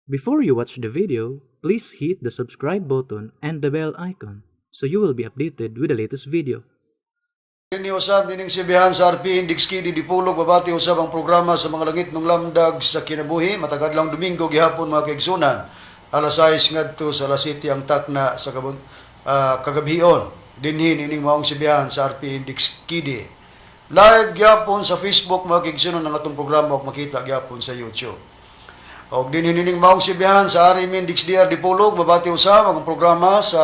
Before you watch the video, please hit the subscribe button and the bell icon so you will be updated with the latest video. Eugenio usab nining sibihan sa RPN DXKD dipulog babati usab ang programa sa mga langit ng Lamdag sa Kinabuhi matagad lang Domingo gihapon mga kaigsunan alas 6 ngadto sa alas 7 ang takna sa kagabhion dinhi nining maong sibihan sa RPN DXKD. Live gihapon sa Facebook mga kaigsunan ang atong programa ug makita gihapon sa YouTube. Og dinhi nining maong sibihan sa RPN DXDR dipulog babati usab ang programa sa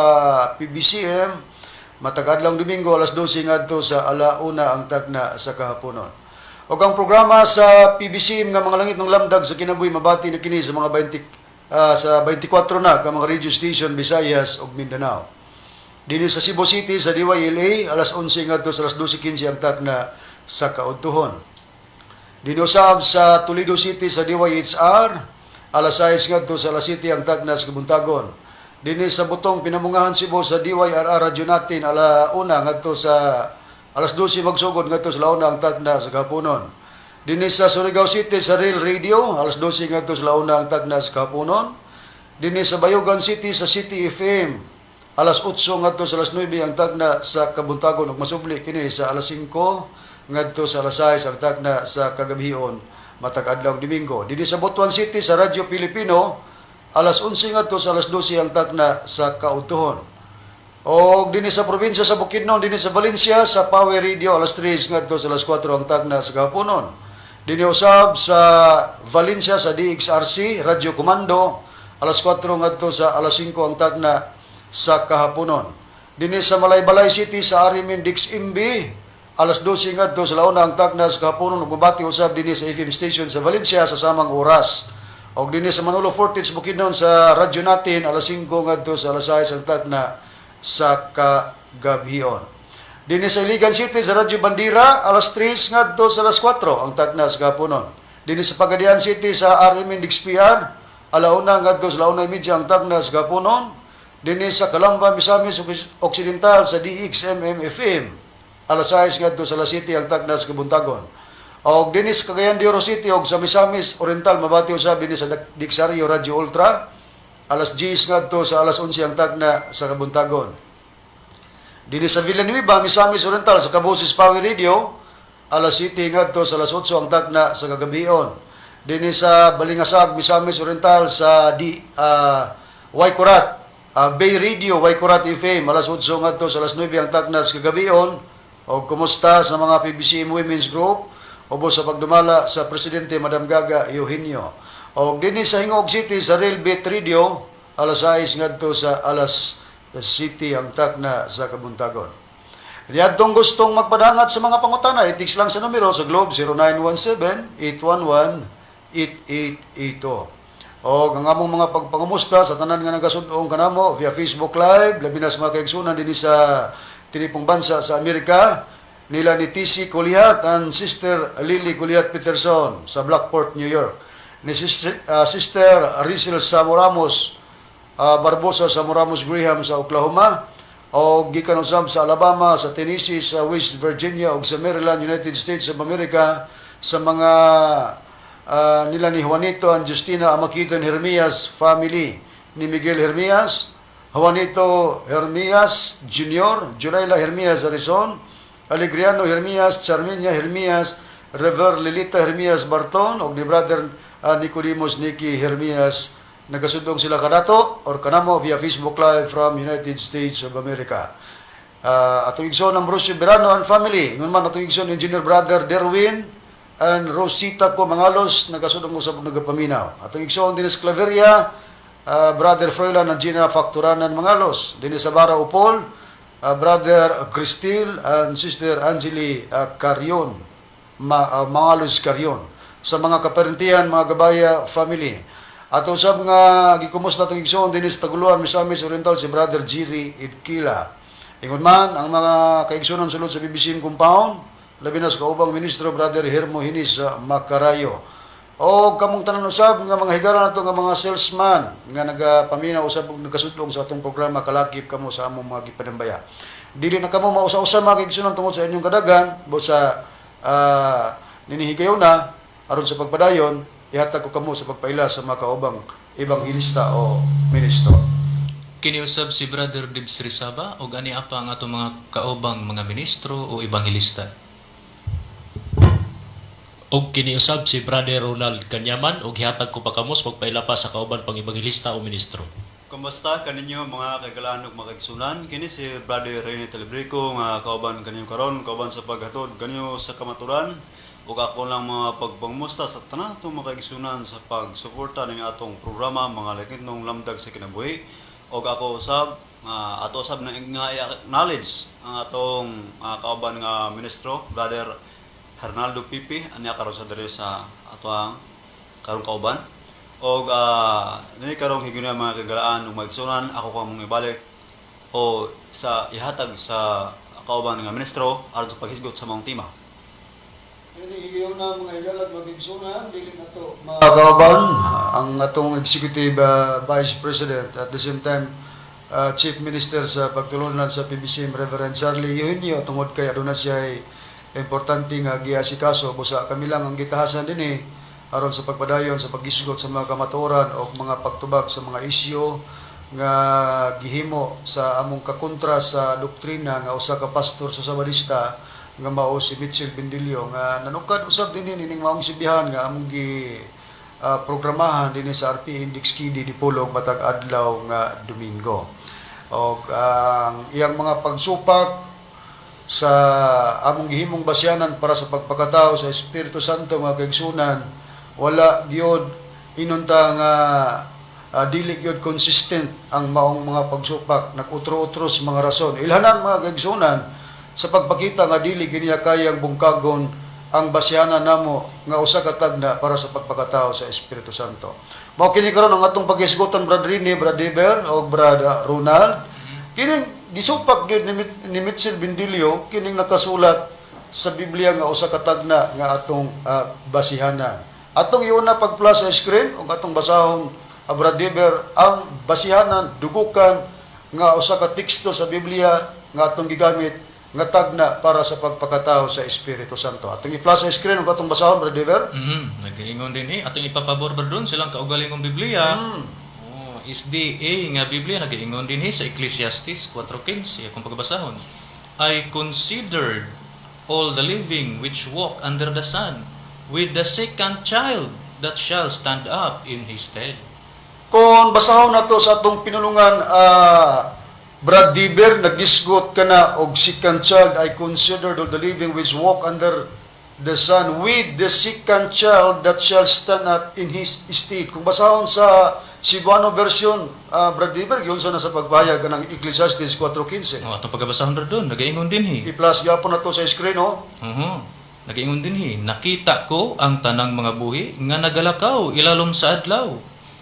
PBCM matag-adlang Domingo alas 12 ngadto sa alauna ang tagna sa kahaponon. Og ang programa sa PBCM nga mga langit ng Lamdag sa Kinabuhi mabati na kini sa mga 24 na ka mga radio station Visayas ug Mindanao. Dinhi sa Cebu City sa DYLA alas 11 ngadto sa alas 12:15 ang tagna sa kaudtuhon. Dinhi usab sa Toledo City sa DYHR alas 6 ngadto sa alas 7 ang tagna sa kabuntagon. Dinhi sa Butong Pinamungahan Cebu sa DYRR radyo natin alauna ngadto sa alas 12 magsugod ngadto sa launa ang tagna sa kahaponon. Dinhi sa Surigao City sa Real Radio alas 12 ngadto sa launa ang tagna sa kahaponon. Dinhi sa Bayugan City sa City FM alas 8 ngadto sa alas 9 ang tagna sa kabuntagon ug masubli kini sa alas 5 ngadto sa alas 6 ang tagna sa kagabhion matag-adlaw Domingo. Dinhi sa Butuan City sa Radyo Pilipino alas 11 ngadto sa alas 12 ang tagna sa kaudtuhon. O dinhi sa probinsya sa Bukidnon, dinhi sa Valencia sa Power Radio alas 3 ngadto sa alas 4 ang tagna sa kahaponon. Dinhi usab sa Valencia sa DXRC Radio Komando alas 4 ngadto sa alas 5 ang tagna sa kahaponon. Dinhi sa Malaybalay City sa RPN DXMB alas 12 ngadto sa launa ang tagna sa kahaponon ug babati usab dinhi sa FM station sa Valencia sa samang oras. Og dinhi sa Manolo Fortich Bukidnon sa radyo natin alas 5 ngadto sa alas 6 ang tagna sa kagabhion. Dinhi sa Iligan City sa Radyo Bandira alas 3 ngadto sa alas 4 ang tagna sa kahaponon. Dinhi sa Pagadian City sa RMN DXPR alauna ngadto sa launa media ang tagna sa kahaponon. Dinhi sa Calamba Misamis Oriental sa DXMM FM alas 6 ngadto sa alas 7 ang tagna sa kabuntagon. Og dinhi sa Cagayan de Oro City og sa Misamis Oriental mabati usab dinhi sa Dixario Radio Ultra alas 10 ngadto sa alas 11 ang tagna sa kabuntagon. Dinhi sa Villanueva Misamis Oriental sa Kabusis Power Radio alas 7 ngadto sa alas 8 ang tagna sa kagabhion. Dinhi sa Balingasag Misamis Oriental sa Waikurat Bay Radio Waikurat FM alas 8 ngadto sa alas 9 ang tagna sa kagabhion. Og kumusta sa mga PBCM Women's Group ubos sa pagdumala sa Presidente Madam Gaga Eugenio. O dinhi sa Hingog City sa Railbit Radio alas 6 ngadto sa alas 7 ang tagna sa kabuntagon. Riyadtong gustong magpadangat sa mga pangutana, i-text lang sa numero sa Globe 0917-811-8882. O ang among mga pagpangumusta sa tanan nga nagasudong kanamo via Facebook Live, labi na sa mga kaigsunan dinhi sa tinipong bansa sa Amerika, nila ni TC Kulihat and Sister Lily Kulihat Peterson sa Blackport, New York. Ni Sister Rizal Samoramos Barbosa Samoramos Graham sa Oklahoma. O gikan usab sa Alabama, sa Tennessee, sa West Virginia ug sa Maryland, United States of America sa mga nila ni Juanito and Justina Amakitan Hermias family, ni Miguel Hermias, Juanito Hermias Jr., Juraila Hermias Arizon, Alegriano Hermias, Charminia Hermias, Rever Lilita Hermias Barton, o ni Brother Nicodemus Nicky Hermias. Nagasudong sila kanato or kanamo via Facebook Live from United States of America. Atong igsoon ng Bruce Berano and family. Ngun man atong igsoon Engineer Brother Derwin and Rosita ko Mangalos, nagasudong usab nagapaminaw. Atong igsoon din sa Claveria, Brother Froilan and Gina Facturanan Mangalos. Din sa Bara Upol, Brother Cristil and Sister Angeli Carion, Mangalos Carion. Sa mga kaparentihan, mga gabaya family. At usab nga gikumusta itong igsoon din sa Taguluan, Misamis Oriental, si Brother Jiri Idkila. Ingon man, ang mga kaigsunan sulod sa PBCM compound, labi na sa kaubang ministro, Brother Hermo Hinis Macarayo. O kamong tanan usab nga mga higala nato nga mga salesman nga nagapaminaw usab og nagkasudlong sa atong programa kalakip kamo sa among mga gipanambaya. Dili na kamo mausa-usa mga kaigsunan tungod sa inyong kadagan bo sa ninihigayon na aron sa pagpadayon ihatag ko kamo sa pagpaila sa mga kaubang ebanghilista o ministro. Kiniusab si Brother Dibs Rizaba o gani apa ang ato mga kaobang mga ministro o ebanghilista. Og kiniusab si Brother Ronald Kanyaman og gihatag ko pa kamos pagpaila sa kauban pang ebanghilista o ministro. Kumusta kaninyo mga kagalaan ug mga igsunan? Kini si Brother Rene Telebrico nga kauban kanyo karon, kauban sa paghatod kanyo sa kamaturan ug ako lang mga pagpangmusta sa tanan atong mga igsunan sa pagsuporta ning atong programa mga Langitnong Lamdag sa Kinabuhi. Og ako usab ato usab na knowledge ang atong kauban nga ministro Brother Hernaldo Pipi anya karon sa diri sa ato ang karong kauban. Og nini karong higuna mga kagalaan ug maigsunan ako ko mong ibalik o sa ihatag sa kauban nga ministro aron sa paghisgot sa mga tema. Hinihigaw na mga higalag mag-igsunan, dili na to mga kauban, ang atong Executive Vice President at the same time Chief Minister sa pagtulunan sa PBCM Reverend Charlie Eugenio tungod kay aduna siya importante nga giasikaso busa kami lang ang gitahasan dinhi aron sa pagpadayon sa paghisgot sa mga kamatuoran o mga pagtubag sa mga isyu nga gihimo sa among kakontra sa doktrina nga usa ka pastor sa Sabadista nga mao si Mitchell Bendilio nga nanukad usab dinhi ning maong sibihan nga among gi programahan dinhi sa RPN DXKD dipulong matag adlaw nga Domingo. Og ang iyang mga pagsupak sa among gihimong basyanan para sa pagpakatao sa Espiritu Santo mga kaigsunan wala gyud inunta nga dili gyud consistent ang maong mga pagsupak nagutro-utros mga rason ilhanan mga kaigsunan sa pagpakita nga dili kiniya kayang bungkagon ang basyanan namo nga usa ka tagna para sa pagpakatao sa Espiritu Santo. Mao kini karon ang atong paghisgotan Brad Rini, Brad Deber o Brad Ronald. Kining gisupak gyud ni Mitchell Bendilio kining nakasulat sa Biblia nga usa ka tagna nga atong basihanan. Atong iuna pag-plus sa screen ug atong basahon Brad Deber ang basihanan dugukan nga usa ka teksto sa Biblia nga atong gigamit nga tagna para sa pagpakatao sa Espiritu Santo. Atong i-plus sa screen ug atong basahon Brad Deber. Nag-iingon din atong ipapabor ba doon silang kaugalingong Biblia. SDA nga Biblia nag-iingon din sa Ecclesiastes 4:15 akong pagbasahon. I considered all the living which walk under the sun with the second child that shall stand up in his stead. Kung basahon nato sa atong pinulungan Brad Deber nagisgot kana og second child I considered all the living which walk under the sun with the second child that shall stand up in his stead. Kung basahon sa Cebuano version, Brad Deber, yun sa nasa pagbayag ng Ecclesiastes 4:15. Atong pagkabasahon ra doon, nag-iingon din I-plus yapon na to sa screen, no? Nag-iingon din nakita ko ang tanang mga buhi nga nagalakaw ilalom sa adlaw,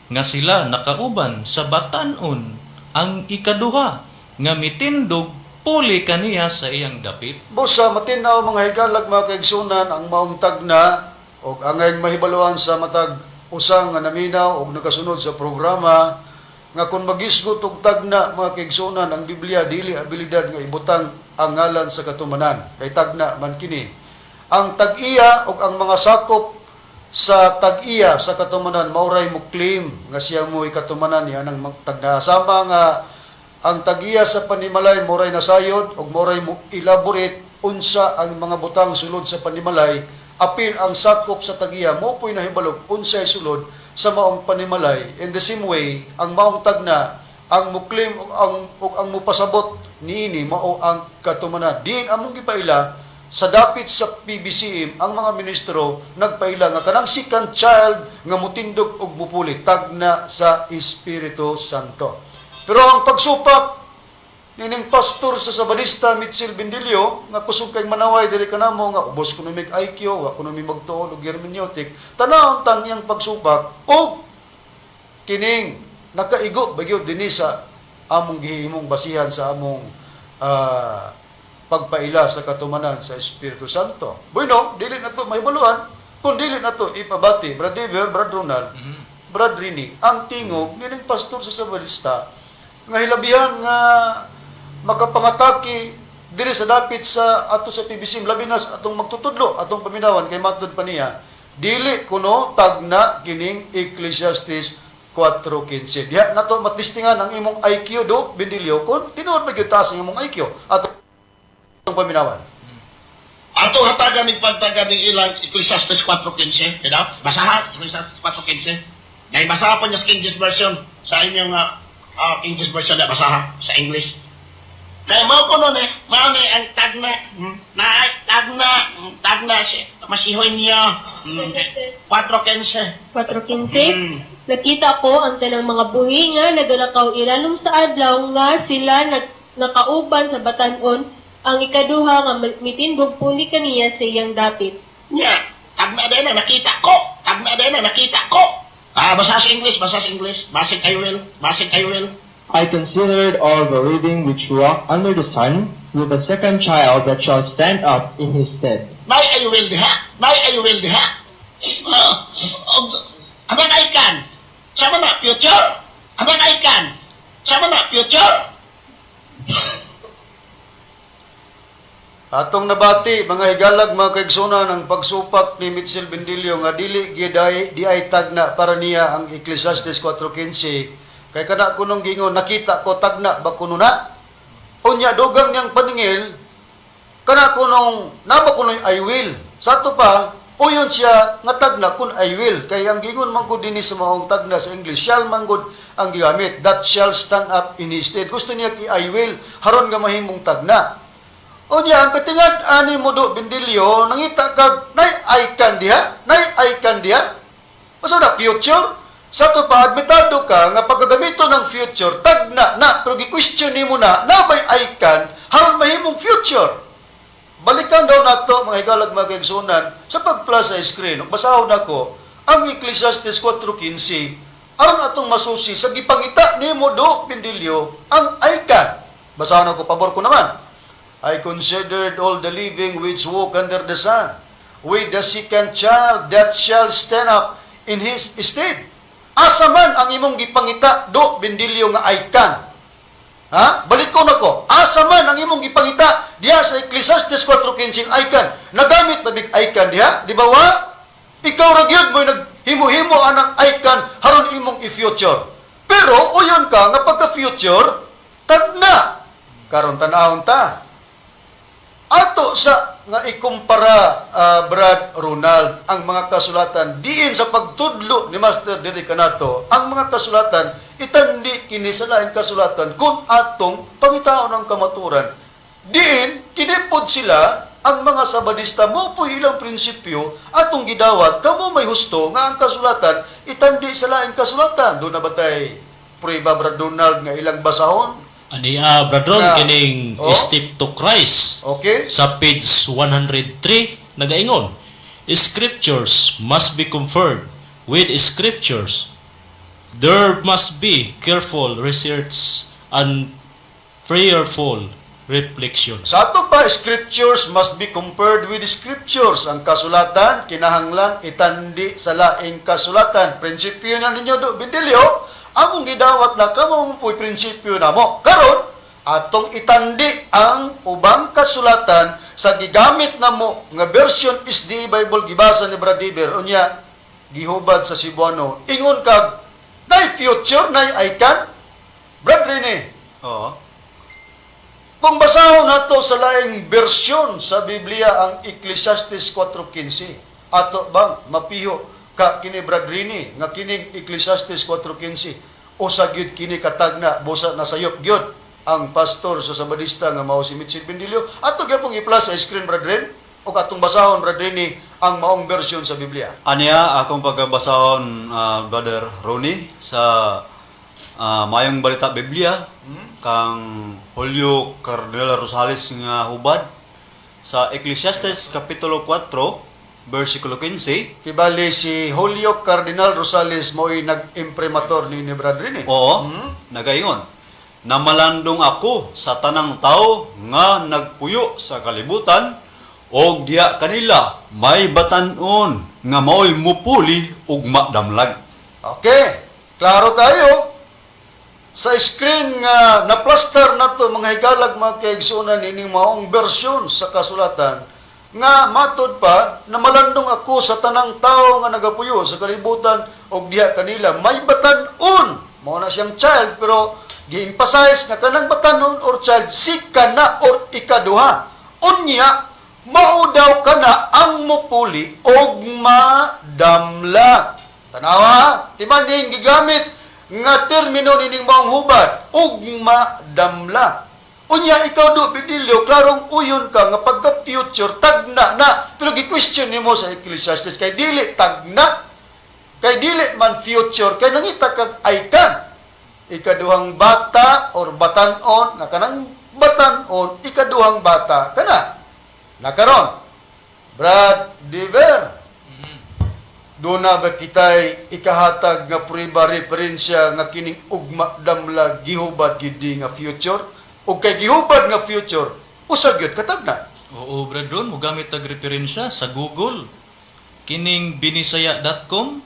nga sila nakauban sa batanon ang ikaduha, nga mitindog puli kaniya sa iyang dapit. Busa matinaw mga higalag mga kaigsunan ang maong tagna o angay mahibaluan sa matag usang nga naminaw o nakasunod sa programa nga kung magisgot og tagna mga kaigsunan ang Biblia dili abilidad nga ibutang ang ngalan sa katumanan kay tagna man kini ang tag-iya o ang mga sakop sa tag-iya sa katumanan mauray mo claim nga siya mo katumanan yan ang tagna sama nga ang tag-iya sa panimalay mauray nasayod o mauray mo elaborate unsa ang mga butang sulod sa panimalay apil ang sakop sa tag-iya mo po'y nahibalog unsay sulod sa maong panimalay. In the same way, ang maong tagna, ang muklim o ang mupasabot niini mao ang katumanan. Diin among gipaila sa dapit sa PBCM ang mga ministro nagpaila nga kanang second child nga mutindog og mupuli tagna sa Espiritu Santo. Pero ang pagsupak nining pastor sa Sabadista Mitchell Bendilio nga kusog kay manaway diri kanamo nga ubos kuno mig IQ wa kuno mi magtuon og hermeneutic tanawon tangyang pagsupak og kining nakaigo bagyo dinhi sa among gihimong basihan sa among pagpaila sa katumanan sa Espiritu Santo. Bueno, dili na to mahibaluan kun dili na to ipabati Brad Dever, Brad Ronald, Brad Rini ang tingog nining pastor sa Sabadista nga hilabihan nga makapangataki diri sa dapit sa ato sa PBCM labi na atong magtutudlo atong paminawan kay matud pa niya dili kuno tagna kining Ecclesiastes 4:15. Diha nato matlistingan ang imong IQ do Bendilio kung tinuod ba gyud taas ang imong IQ ato ang paminawan. Ato hatagan ni pagtagan ng ilang Ecclesiastes 4:15, kaya basahan Ecclesiastes 4:15. Dahil basahan po niya sa King James version sa inyong King James version na basahan sa English. Kaya mao ko nun mao ni ang tagna tagna si masihoy niya 4:15. 4:15. Nakita ko ang tanang mga buhi nga nagalakaw ilalom sa adlaw nga sila nakauban sa batanon ang ikaduha nga mitindog puli kaniya sa iyang dapit. Nya, tagna din na nakita ko. Tagna din na nakita ko. Basa sa English, basa sa English. Basig I will. I considered all the living which walk under the sun, with a second child that shall stand up in his stead. Nay I will diha. Anang ikan. Sama na future. Anang ikan. Sama na future. Atong nabati mga higalag mga kaigsunan ang pagsupak ni Mitchell Bendilio nga dili di ay tagna para niya ang Ecclesiastes 4:15 kay kana kunong gingon nakita ko tagna ba kuno na unya dugang niyang paningil kana kunong naba kuno I will sa to pa uyon siya nga tagna kun I will kay ang gingon man gud dinhi sa maong tagna sa English shall man gud ang gigamit that shall stand up in his stead gusto niya I will haron nga mahimong tagna. O niya, ang katingad ani mo do Bendilio, nangita kag nay icon diha. Asa na future? Sa to pa admitado ka nga paggagamito ng future tagna na pero gi-question nimo na bay icon haron mahimong future. Balikan daw nato mga higalag mga kaigsunan sa pag-plus sa screen. Basahon nako ang Ecclesiastes 4:15 aron atong masusi sa gipangita nimo do Bendilio ang icon. Basahon nako pabor ko naman. I considered all the living which walk under the sun, with the second child that shall stand up in his stead. Asa man ang imong gipangita do Bendilio nga icon? Ha? Balik ko nako. Asa man ang imong gipangita diha sa Ecclesiastes 4:15 icon? Nagamit ba big icon diha? Di ba wa? Ikaw ra gyud mo naghimo-himo anang icon haron imong i-future. Pero uyon ka nga pagka-future tagna. Karon tan-awon ta. Ato sa nga ikumpara Brad Ronald ang mga kasulatan diin sa pagtudlo ni Master diri kanato ang mga kasulatan itandi kini sa laing kasulatan kung atong pangitaon ng kamaturan diin kinipod sila ang mga sabadista mo po ilang prinsipyo atong gidawat kamo may husto nga ang kasulatan itandi sa laing kasulatan do na batay prueba Brad Ronald nga ilang basahon. Aniya, bradron, kining Step to Christ. Okay. Sa page 103, nagaingon, Scriptures must be conferred with Scriptures. There must be careful research and prayerful reflection. Sa ato pa, Scriptures must be compared with Scriptures. Ang kasulatan, kinahanglan, itandi sa laing kasulatan. Prinsipyo na ninyo do, Bendilio, among gidawat na kamo po'y prinsipyo na mo. Karon atong itandi ang ubang kasulatan sa gigamit na mo nga version is the Bible gibasa ni Brad Iber. Unya, gihubad sa Cebuano. Ingon kag, nay future, nay icon. Brad Rene. Oo. Kung basahon nato sa laing version sa Biblia ang Ecclesiastes 4:15, ato bang mapiho ka kini Brad Rini nga kining Ecclesiastes 4:15 o sa gyud kini katagna busa nasayop gyud ang pastor sa Sabadista nga mao si Mitchell Bendilio ato gyapon i-plus sa screen Brad Rin o katong basahon Brad Rini ang maong version sa Biblia. Aniya akong pagbasahon Brother Ronnie sa Mayong Balita Biblia kang Julio Cardinal Rosales nga hubad sa Ecclesiastes Kapitulo 4 versikulo 15. Kibali si Julio Cardinal Rosales mo'y nag-imprimator ni Brad Rini. Oo, nagaingon. Namalandong ako sa tanang tao nga nagpuyo sa kalibutan og diya kanila may batanon nga maoy mupuli ug madamlag. Okay, klaro kayo. Sa screen nga na-plaster na to mga higalag mga kaigsunan ining maong version sa kasulatan nga matod pa na malandong ako sa tanang tao nga nagapuyo sa kalibutan og diha kanila may batan-on. Mao na siyang child pero gi-emphasize nga kanang batan-on or child si kana or ikaduha. Unya mao daw kana ang mupuli og madamlag. Tanawa, timan ning gigamit nga termino nining maong hubad, ug madamlag. Unya ikaw do bidilyo klarong uyon ka nga pagka future tagna na pero gi-question nimo sa Ecclesiastes kay dili tagna kay dili man future kay nangita kag icon ikaduhang bata or batan-on nga kanang batan-on ikaduhang bata kana nakaron Brad Diver do na ba kitay ikahatag nga prueba referensya nga kining ugma damlag gihubad gid nga future o kay gihubad nga future, usag yun katagna. Oo, brethren, mugamit tag referensya sa Google. Kining binisaya.com,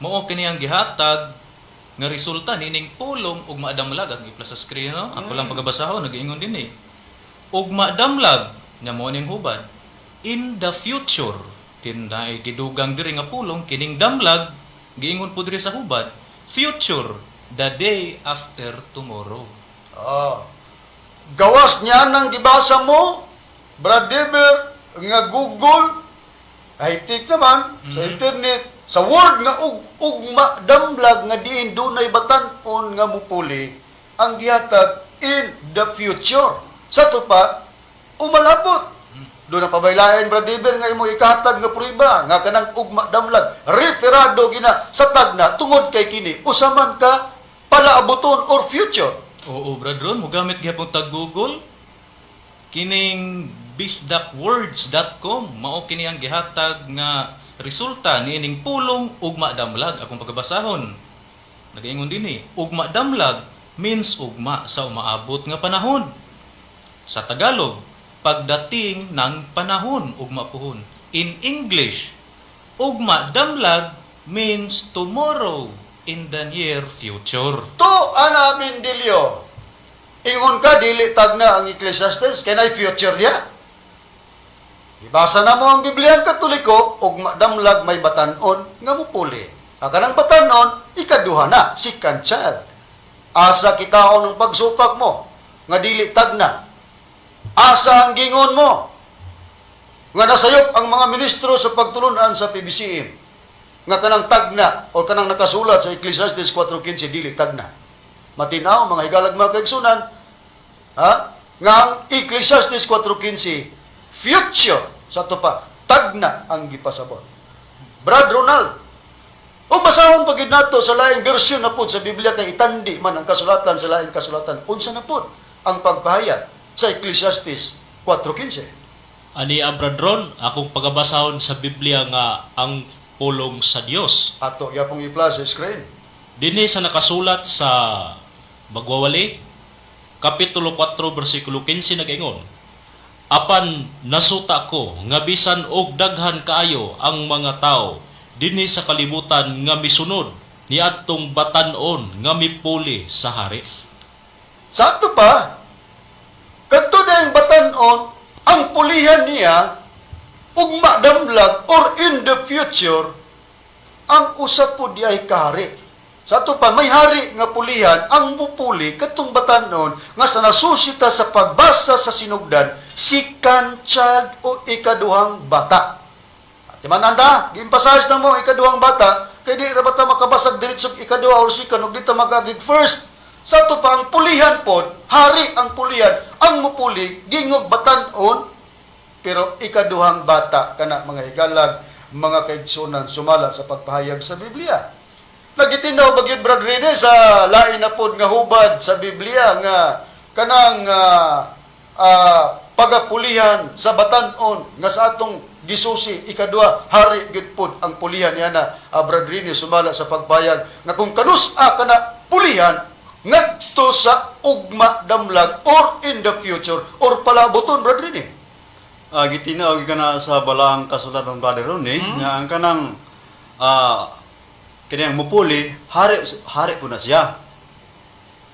mao kini ang gihatag nga resulta nining pulong ug maadamlag ang iplas sa screen no. Ako lang pagabasahon nag-ingon dinhi. Ug maadamlag nya mao ning hubad. In the future, kinay gidugang diri nga pulong kining damlag giingon pud diri sa hubad. Future, the day after tomorrow. Gawas niya nang gibasa mo, Brad Deber, nga Google, high-tech naman, sa internet, sa word nga ugma damlag nga diin dunay batan-on nga mupuli, ang gihatag in the future. Sa to pa, umalabot. Doon na pabaylain, Brad Deber, nga imo ikahatag nga prueba, nga kanang ugma damlag, referado gina sa tagna, tungod kay kini, usaman ka, palaabuton or future. Oo, brethren, mugamit gyapon tag Google. Kining bisdakwords.com mao kini ang gihatag nga resulta niining pulong ugma damlag akong pagabasahon. Nagaingon dinhi, ugma damlag means ugma sa umaabot nga panahon. Sa Tagalog, pagdating ng panahon ugma puhon. In English, ugma damlag means tomorrow in the near future. To anamin dilyo. Ingon ka, dili tagna ang Ecclesiastes, kaya future niya. Ibasa na mo ang Biblia ang Katoliko, ug madamlag may batanon nga mupuli. Kanang batanon, ikaduha na, second child. Asa kitaon ng pagsupak mo, nga dili tagna. Asa ang gingon mo, nga nasayop ang mga ministro sa pagtulunan sa PBCM. Nga kanang tagna o kanang nakasulat sa Ecclesiastes 4:15 dili tagna. Matinaw mga higalag mga kaigsunan, nga ang Ecclesiastes 4:15 future sa to pa tagna ang gipasabot. Brad Ronald, o basahon pagid nato sa laing version na pud sa Biblia kay itandi man ang kasulatan sa laing kasulatan. Unsa na pud ang pagpahayag sa Ecclesiastes 4:15? Ani abradron akong pagabasahon sa Biblia nga ang pulong sa Dios. Ato yapong i-plus sa screen. Dinhi sa nakasulat sa Magwawali, Kapitulo 4, versikulo 15 nag-ingon, apan nasuta ko nga bisan og daghan kaayo ang mga tao dinhi sa kalibutan nga misunod niadtong batan-on nga mipuli sa hari. Sa ato pa, kadto na yung batan-on, ang pulihan niya ugma damlag or in the future ang usap po diay kahari. Sa ato pa may hari nga pulihan ang mupuli katong batanon nga sa nasusita sa pagbasa sa sinugdan second child o ikaduhang bata. At man anda, gi-emphasize na mo ikaduhang bata kay di ra bata makabasag diretsog ikaduha or second ug dito magagig first. Sa ato pa ang pulihan pod, hari ang pulihan, ang mupuli gingog batanon pero ikaduhang bata kana mga higalag, mga kaigsunan sumala sa pagpahayag sa Biblia. Nagitinaw bagyod Brad Rene sa lain na pod nga hubad sa Biblia nga kanang pagapulihan sa batan-on nga sa atong gisusi ikaduha hari gid pod ang pulihan niya na Brad Rene sumala sa pagpahayag nga kung kanus-a kana pulihan ngadto sa ugma damlag or in the future or palaboton Brad Rene. Gitinawag ka na sa balang kasulatan ng Brother Ronnie, nga ang kanang kanang mupuli, hari po na siya.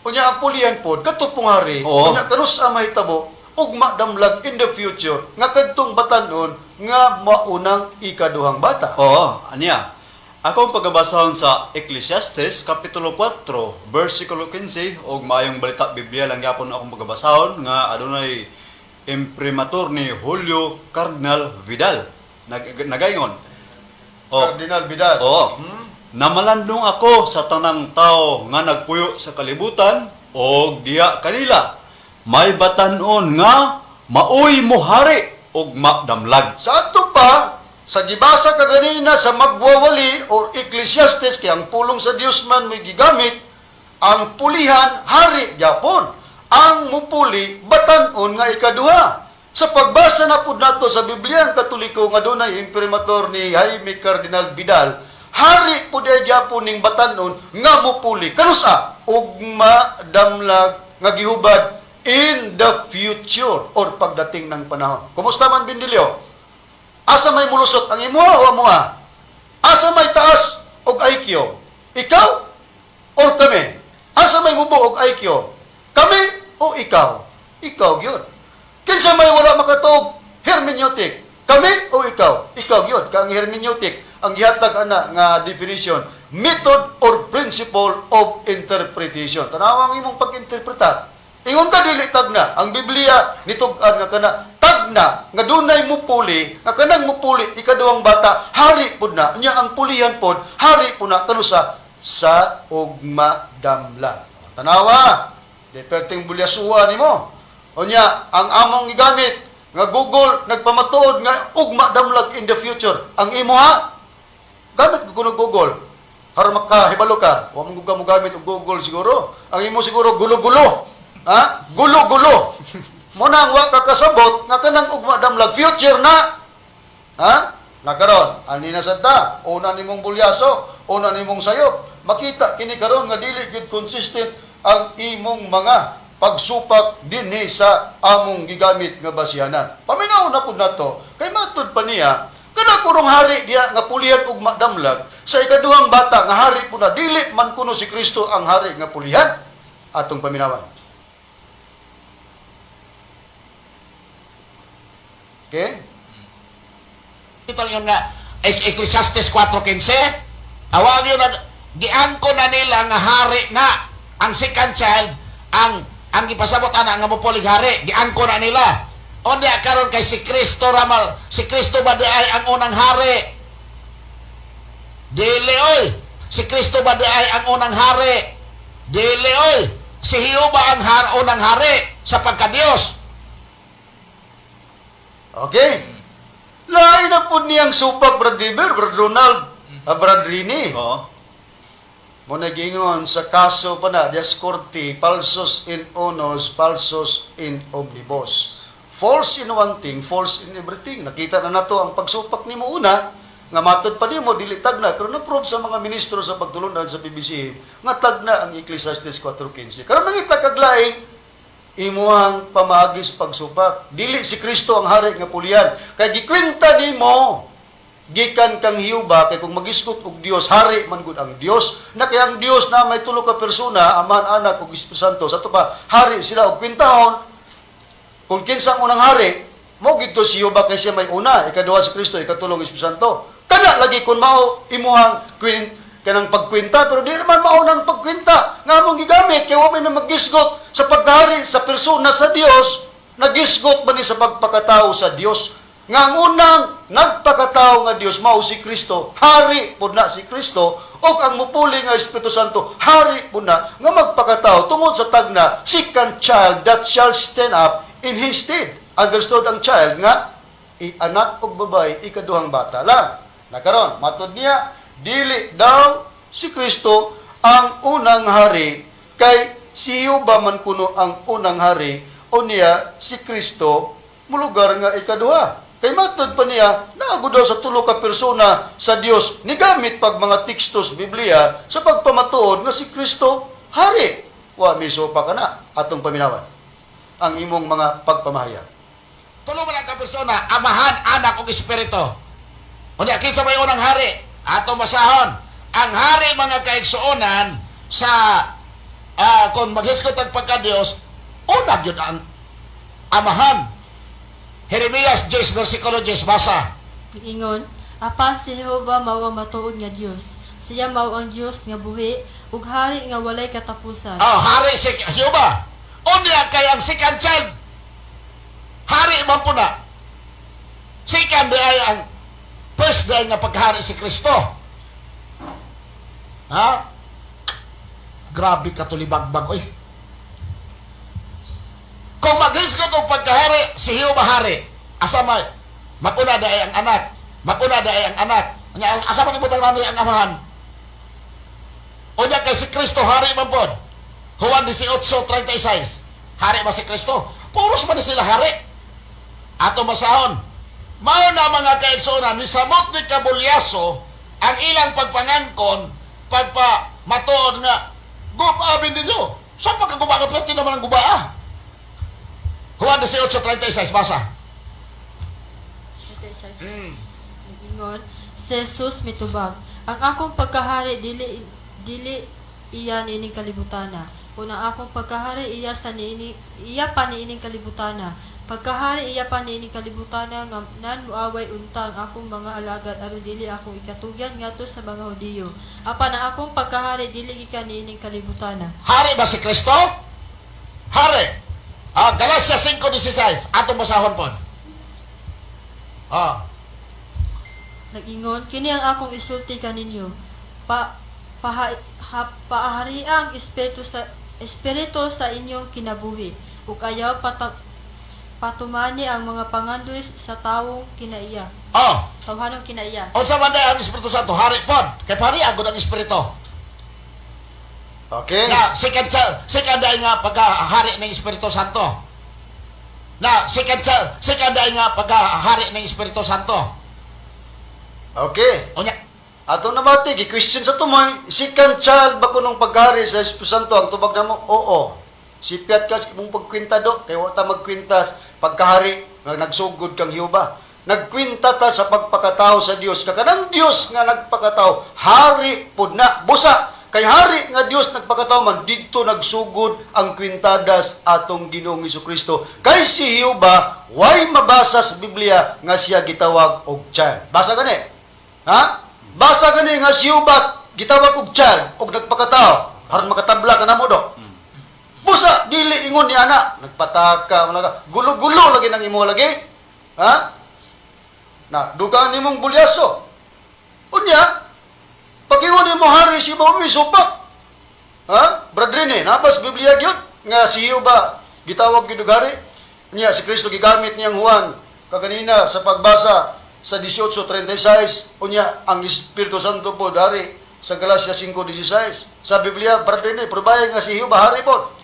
Unya ang pulihan po, katupong hari, Oo. unya kanus ang mahitabo, ugma damlag in the future, nga kadtong batanon, nga maunang ikaduhang bata. Oo, aniya. Akong pagbasahon sa Ecclesiastes Kapitulo 4 versikulo 15 og maayong balita Biblia lang gyapon akong pagbasahon nga adunay imprimatur ni Julio Cardinal Vidal nagaingon. Cardinal Vidal. Oo. Namalandong ako sa tanang tao nga nagpuyo sa kalibutan og diya kanila may batan-on nga maoy mo hari og madamlag. Sa ato pa, sa gibasa ka ganina sa magwawali o Ecclesiastes, kaya ang pulong sa Dios man may gigamit, ang pulihan, hari, gyapon. Ang mupuli, batan-on nga ikaduha. Sa pagbasa na po nato sa Biblia, ang Katoliko nga dunay imprimatur ni Jaime Cardinal Vidal, hari po diay gyapon ning batan-on nga mupuli. Kanusa? Ugma damlag nga gihubad in the future or pagdating ng panahon. Kumusta man Bindilyo? Asa may mulusot ang imuha o amuha? Asa may taas og IQ? Ikaw o kami? Asa may mubo og IQ? Kami o ikaw? Ikaw gyud. Kinsa may wala makatuog hermeneutic? Kami o ikaw? Ikaw gyud. Kang hermeneutic ang gihatag ana nga definition, method or principle of interpretation. Tanawa ang imong pag-interpretar. Ingon ka dili tagna ang Biblia nitug-an nga kana tagna nga dunay mupuli nga kanang mupuli ikaduhang bata hari pud na nya ang pulihan pod hari pud na kanusa sa ugma damlag. Tanawa di perting bulyasuwa nimo. Unya ang among gigamit nga Google nagpamatuod nga ugma damlag in the future. Ang imo ha gamit ko Google para makahibalo ka. Wa mo gamit og Google siguro. Ang imo siguro gulo-gulo. Ha? Gulo-gulo. Munang wa ka kasabot nga kanang ugma damlag future na. Ha? Nakaron, ani na sad ta. Una nimong bulyaso, una nimong sayop. Makita kini karon nga dili gid consistent ang imong mga pagsupak dinhi sa among gigamit nga basihanan. Paminaw na pud nato kay matud pa niya kada kurong hari diya nga pulihan ugma damlag sa ikaduhang bata nga hari pud na dili man kuno si Kristo ang hari nga pulihan atong paminawan. Okay? Ito yung nga, Ecclesiastes 4:15, awag yun na, giangko na nila nga hari na, ang second child, ang ipasabot ana nga mupulig hari, giangko na nila. O niya karon kay si Kristo ramal, si Kristo ba di ay ang unang hari? Dili oy, si Kristo ba di ay ang unang hari? Dili oy, si Jehova ang unang hari sa pagka-Diyos. Okay. Lain na po niyang supak, Brad Diver, Brad Ronald, Brad Rini. Oo. Mo nagingon sa kaso pa na, Dias Corte, falsos in unos, falsos in omnibus. False in one thing, false in everything. Nakita na nato ang pagsupak ni mo una, nga matod pa ni mo, dili tagna, pero na-prove sa mga ministro sa pagtulundan sa PBCM, nga tagna ang Ecclesiastes 4:15. Karon nangita kaglaing, imuhang pamagis pagsupak. Dili si Kristo ang hari nga pulihan. Kay gikwenta nimo gikan kang Jehova kay kung magisgot og Dios, hari man gud ang Dios. Na kay ang Dios na may tulo ka persona, Amahan, Anak ug Espiritu Santo. Sa to pa hari sila og kwintahon. Kung kinsa ang unang hari, mo gidto si Jehova kay siya may una, ikaduha si Kristo, ikatulong Espiritu Santo. Kana lagi kun mao imuhang kanang pagkwenta, pero di naman maunang pagkwenta nga mong gigamit kay wa may magisgot sa paghari sa persona sa Dios, nagisgot man ni sa pagpakatao sa Dios. Nga ang unang nagpakatao nga Dios mao si Kristo, hari pud na si Kristo, ug ang mupuli nga Espiritu Santo hari pud na nga magpakatao tungod sa tagna second child that shall stand up in his stead. Understood ang child nga anak og babae ikaduhang bata lang. Nakaron matud niya dili daw si Kristo ang unang hari, kay si Jehova man kuno ang unang hari, o niya si Kristo mulugar nga ikaduha. Kay matod pa niya, naago daw sa tulo ka persona sa Dios, nigamit pag mga tekstos Biblia sa pagpamatuod nga si Kristo hari. Wa miso pa kana atong paminawan ang imong mga pagpamahayag. Tulo man ang persona, Amahan, Anak ug Espiritu. O niya kinsa may unang hari? Ato masahon, ang hari mga kaigsuonan sa kung maghiskot ang pagka-Diyos, una yun ang Amahan. Jeremias 10, versikulo 10, basa. Ingon, Apan si Jehova mao ang matuod nga Dios. Siya mao ang Dios nga buhi ug hari nga walay katapusan. Hari si Jehova. Unya kay ang second child. Hari man po na. Second ay ang first day nga paghari si Kristo. Ha? Grabe ka tulibagbag, oy. Kung maghisgot og pagkahari, si Jehova hari. Asa may makuna ay ang anak. Makuna ay ang anak. Asa man ibutang nani ang amahan. Unya kay si Kristo hari man pod. Juan 18:36. Hari ba si Kristo? Puros man sila hari. Ato masahon. Mao na mga kaigsuonan, misamot ni Kabulyaso ang ilang pagpangangkon pagpamatuod nga gubabin ninyo. Saan pagkaguba ka pwerte naman ang gubaa? Juan 18:36, basa. 36. Nagingon, si Jesus mitubag. Ang akong pagkahari dili iya niining kalibutana. Kung ang akong pagkahari iya pa niining kalibutana. Pagkahari iya pa niining kalibutana nga nan muaway unta ang akong mga alagad aron dili akong ikatugyan ngadto sa mga Hudiyo. Apan ang akong pagkahari dili gikan niining kalibutana. Hari ba si Kristo? Hari. Galatia 5:16. Ato masahon pod. Nagingon, kini ang akong isulti kaninyo. Paahari ang espiritu sa inyong kinabuhi. Ug ayaw patumani ang mga pangandoy sa tawong kinaiya. Tawhanong kinaiya. O sa manday ang Espiritu Santo, hari pod. Kay pari agud ang Espiritu. Okay. Na second day nga pagkahari ng Espiritu Santo. Na second day nga pagkahari ng Espiritu Santo. Okay. Unya, Ato na mati, gi-question sa tumoy, second child ba ko nung paghari sa Espiritu Santo? Ang tubag na mo, oo. Sipiat ka sa mong pagkwinta do, kaya wata magkwintas pagkahari, nga nagsugod kang Jehova. Nagkwinta ta sa pagpakatao sa Dios. Kakanang Dios nga nagpakatao, hari pud na busa. Kay hari nga Dios nagpakatao man, dito nagsugod ang kwintadas atong Ginoong Jesucristo. Kay si Jehova, way mabasa sa Biblia nga siya gitawag og child. Basa gani? Ha? Basa gani nga si Jehova gitawag og child og nagpakatao. Aron makatabla ka na mo do. Busa dili ingon ni ana, nagpataka mga gulo-gulo lagi nang imo lagi. Ha? Na dugang nimong bulyaso. Unya, pag-ingon nimo hari si Jehova supak. Ha? Bradrine, nabas Biblia gyud nga si Jehova gitawag gid og hari. Unya si Kristo gigamit niyang Juan kaganina sa pagbasa sa 18:36. Unya ang Espiritu Santo po hari sa Galatia 5:16. Sa Biblia, Bradrine, probay nga si Jehova hari po.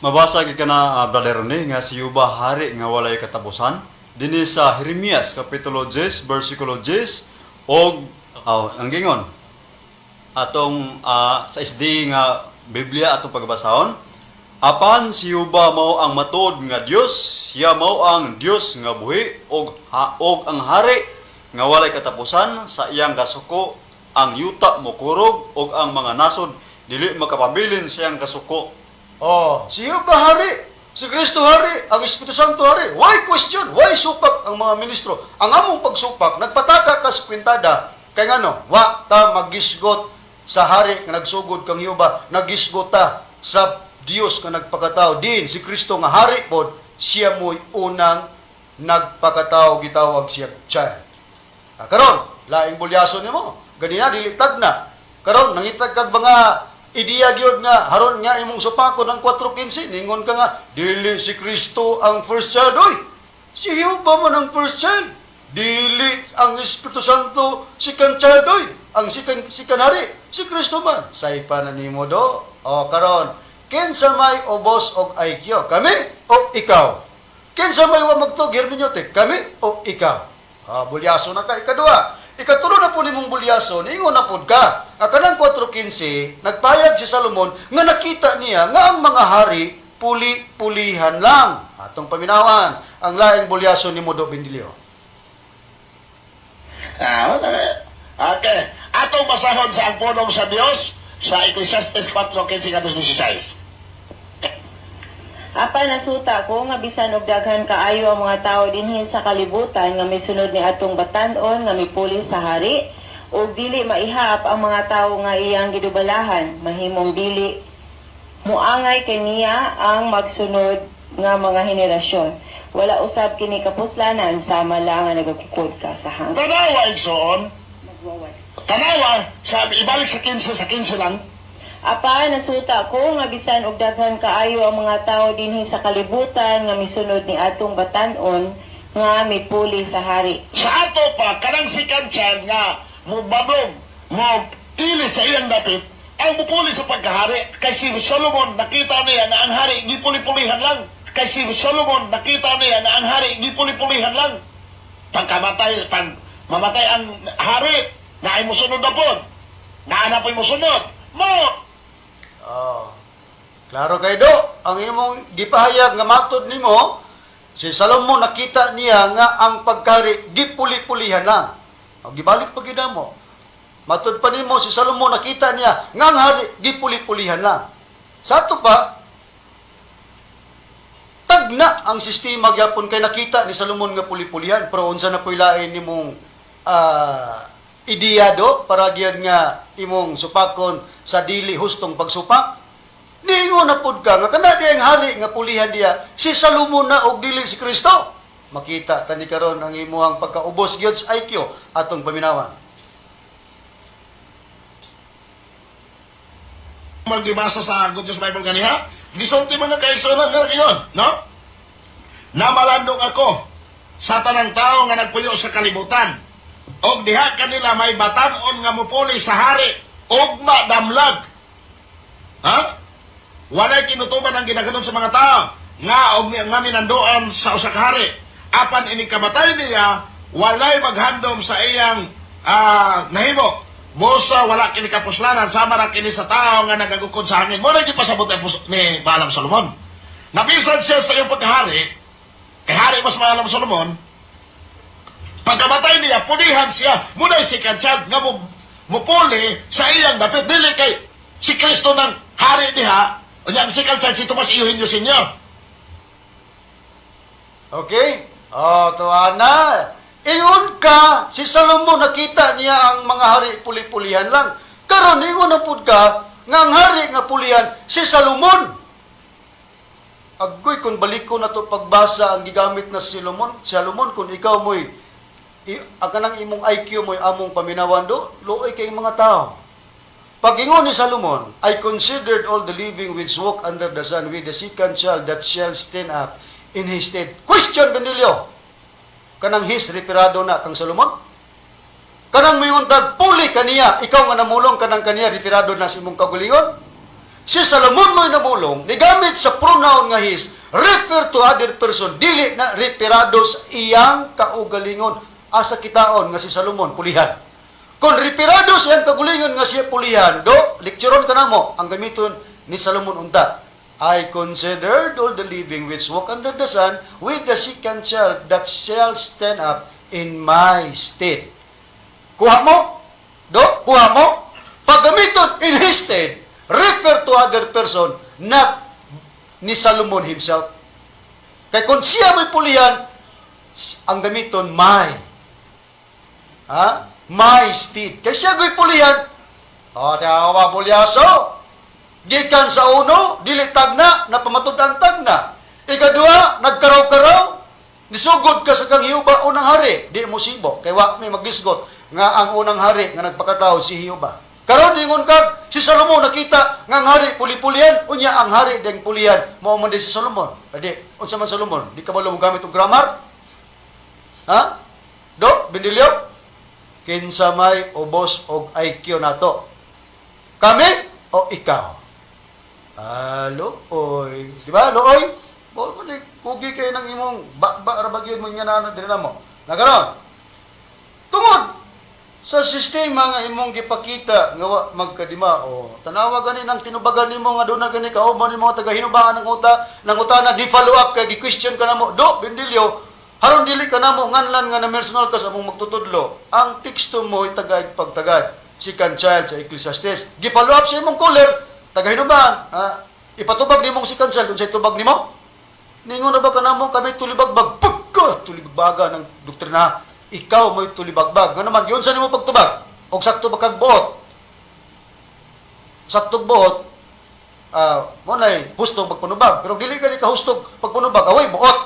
Mabasa gid kana brother ni nga si Jehova hari nga walay katapusan. Dinhi sa Jeremias kapitulo 10 bersikulo 10 og ang gingon atong sa SD nga Biblia atong pagbasahon, apan si Jehova mao ang matuod nga Dios, siya mao ang Dios nga buhi og ang hari nga walay katapusan. Sa iyang kasuko ang yuta mokurog og ang mga nasod dili makapabilin sa iyang kasuko. Si Jehova hari, si Kristo hari, ang Espiritu Santo hari. Why question? Why supak ang mga ministro? Ang among pagsupak, nagpataka ka sa kwintada, kay ngano, wa ta magisgot sa hari nga nagsugod kang Jehova, nagisgot ta sa Dios nga nagpakatao. Din si Kristo nga hari pod, siya mo'y unang nagpakatao, gitawag siya child. Karon, laing bulyaso nimo. Ganina dilitag na. Karon nangitag kag mga ideya gyud nga haron nga imong supakon ang 4:15 ningon ka nga dili si Kristo ang first child. Oy, si Jehova man ang first child. Dili ang Espiritu Santo second child. Oy, ang second hari si Kristo man. Say pa na nimo do. Karon kinsa may ubos og IQ, kami o ikaw? Kinsa may wa magtug hermeneutic, kami o ikaw? Bulyaso na ka ikadua. Ikatulo na po nimong bulyaso, ningon na po ka. Kanang 4:15, nagpayag si Salomon nga nakita niya nga ang mga hari puli-pulihan lang. Atong paminawan, ang laing bulyaso ni Modo Bendilio. Okay. Atong basahon sa ang pulong sa Dios sa Ecclesiastes 4:15-16. Apa nasuta ko nga bisan og daghan kaayo ang mga tao dinhi sa kalibutan nga misunod ni atong batan-on nga mipuli sa hari ug dili maihap ang mga tao nga iyang gidubalahan mahimong dili muangay kay niya ang magsunod nga mga henerasyon. Wala usab kini kapuslanan sama lang nga nagakukod ka sa hangin. Tanawa, igsoon. Tanawa, sabi, ibalik sa 15 lang. Apa nasuta ko nga bisan og daghan kaayo ang mga tao dinhi sa kalibutan nga misunod ni atong batan-on nga mipuli sa hari. Sa ato pa, kanang second child nga, mubabog, pili sa iyang dapit, ang mupuli sa pagkahari. Kay si Solomon, nakita niya na ang hari, gipuli-pulihan lang. Kay si Solomon, nakita niya na ang hari, gipuli-pulihan lang. Pag mamatay ang hari, na ay musunod na po. Naanap ay musunod. Klaro kay do, ang imong gipahayag nga matod nimo, si Salomon nakita niya nga ang pagkari gipuli-pulihan lang. O gibalik pa gid mo. Matod pa nimo si Salomon nakita niya nga ang hari gipuli-pulihan lang. Sa ato pa tagna ang sistema gyapon kay nakita ni Salomon nga puli-pulihan, pero unsa na poy lain nimong ideya do para gyud nga imong supakon sa dili hustong pagsupak. Ningon na pud ka nga kana diyang hari nga pulihan diya si Salomon na og dili si Kristo. Makita tani karon ang imuhang pagkaubos gyud sa IQ atong paminawan. Magdibasa sa Good News Bible kaniha, gisulti man nga kay sunan nga yun, no? Namalandong ako sa tanang tao nga nagpuyo sa kalibutan. Og diha kanila may batan-on nga mupuli sa hari og madamlag. Ha? Walay kinutuban ang ginaganon sa mga tao nga minandoan sa usa ka hari. Apan ini kamatay niya, walay maghandom sa iyang nahimo. Mosa wala kini kapuslanan sama ra kini sa tao nga nagagukod sa hangin. Mo na gipasabot ni Baalam Solomon. Nabisan siya sa iyang pagkahari, kay hari mas maalam Solomon. Pagkamatay niya, pulihan siya. Muna si Kansyad nga mupuli sa iyang dapit. Dili kay si Kristo ng hari niya. O yan, si Kansyad, si Tomas Eugenio Sr. Okay? Tuwa na. Ingon ka, si Salomon nakita niya ang mga hari puli-pulihan lang. Karon ingon na pud ka nga ang hari nga pulihan si Salomon. Agoy kung baliko na to pagbasa ang gigamit na si Salomon kung ikaw mo'y kanang imong IQ mo'y among paminawan do, luoy kay mga tao. Pag-ingon ni Salomon, I considered all the living which walk under the sun with the second child that shall stand up in his stead. Question, Danilo. Kanang his referado na kang Solomon? Kanang mayong puli kaniya, ikaw nga namulong kanang kaniya referado na sa imong kagulingon? Si Solomon mo'y namulong, nigamit sa pronoun nga his, refer to other person, dili na referado sa iyang kaugalingon. Asa kitaon nga si Solomon pulihan. Kung referado sa iyang kagulingon nga siya pulihan, do, lekturon ka na mo, ang gamiton ni Solomon unta. I considered all the living which walk under the sun with the second child that shall stand up in my stead. Kuha mo? Do? Kuha mo? Pag gamiton in his stead, refer to other person, not ni Solomon himself. Kaya kung siya may pulihan, ang gamiton my. My steed. Kaya siya may pulihan, tiyawa bulyaso. Gikan sa uno, dili tagna, napamatud-ang tagna. Ikadua, nagkaraw-karaw, nisugod ka sa kang Hiuba unang hari, di mo sibo, kay wa may magisgot nga ang unang hari nga nagpakatao si Hiuba. Karon dingon kag si Solomon nakita nga ang hari puli-pulian, unya ang hari deng pulian, mao man din si Solomon. Adi, unsa man Solomon? Di ka ba gamit og grammar? Ha? Do, Bindilyo? Kinsa may ubos og IQ nato? Kami o ikaw? Looy. Di ba? Looy? Kugi kayo ng imong rabagyon mo nga na din na mo. Nagaron. Tungod sa sistema nga imong gipakita nga magkadima o tanawa gani nang tinubagan nimo nga doon na gani kauban nimo taga hinubangan ng utana di follow up kay gi-question ka namo. Do, Bindilyo, haron dili ka namo nganlan nga na personal ka sa among magtutudlo. Ang teksto mo ay tagad pagtagad. Second child sa Ecclesiastes. Gi-follow up sa imong caller. Tagahinuban, ipatubag nimong si Kansal, kung sa'y tubag nimo, Ningon na ba kanamo kami tulibagbag? Pagka tulibagbaga ng doktrina, ikaw mo'y tulibagbag. Nga naman, yun sa nimo pagtubag. O sakto ba kag buot? Sakto buot, mo na'y hustong pagpanubag. Pero dili ka di ka hustong pagpanubag. Away, buot.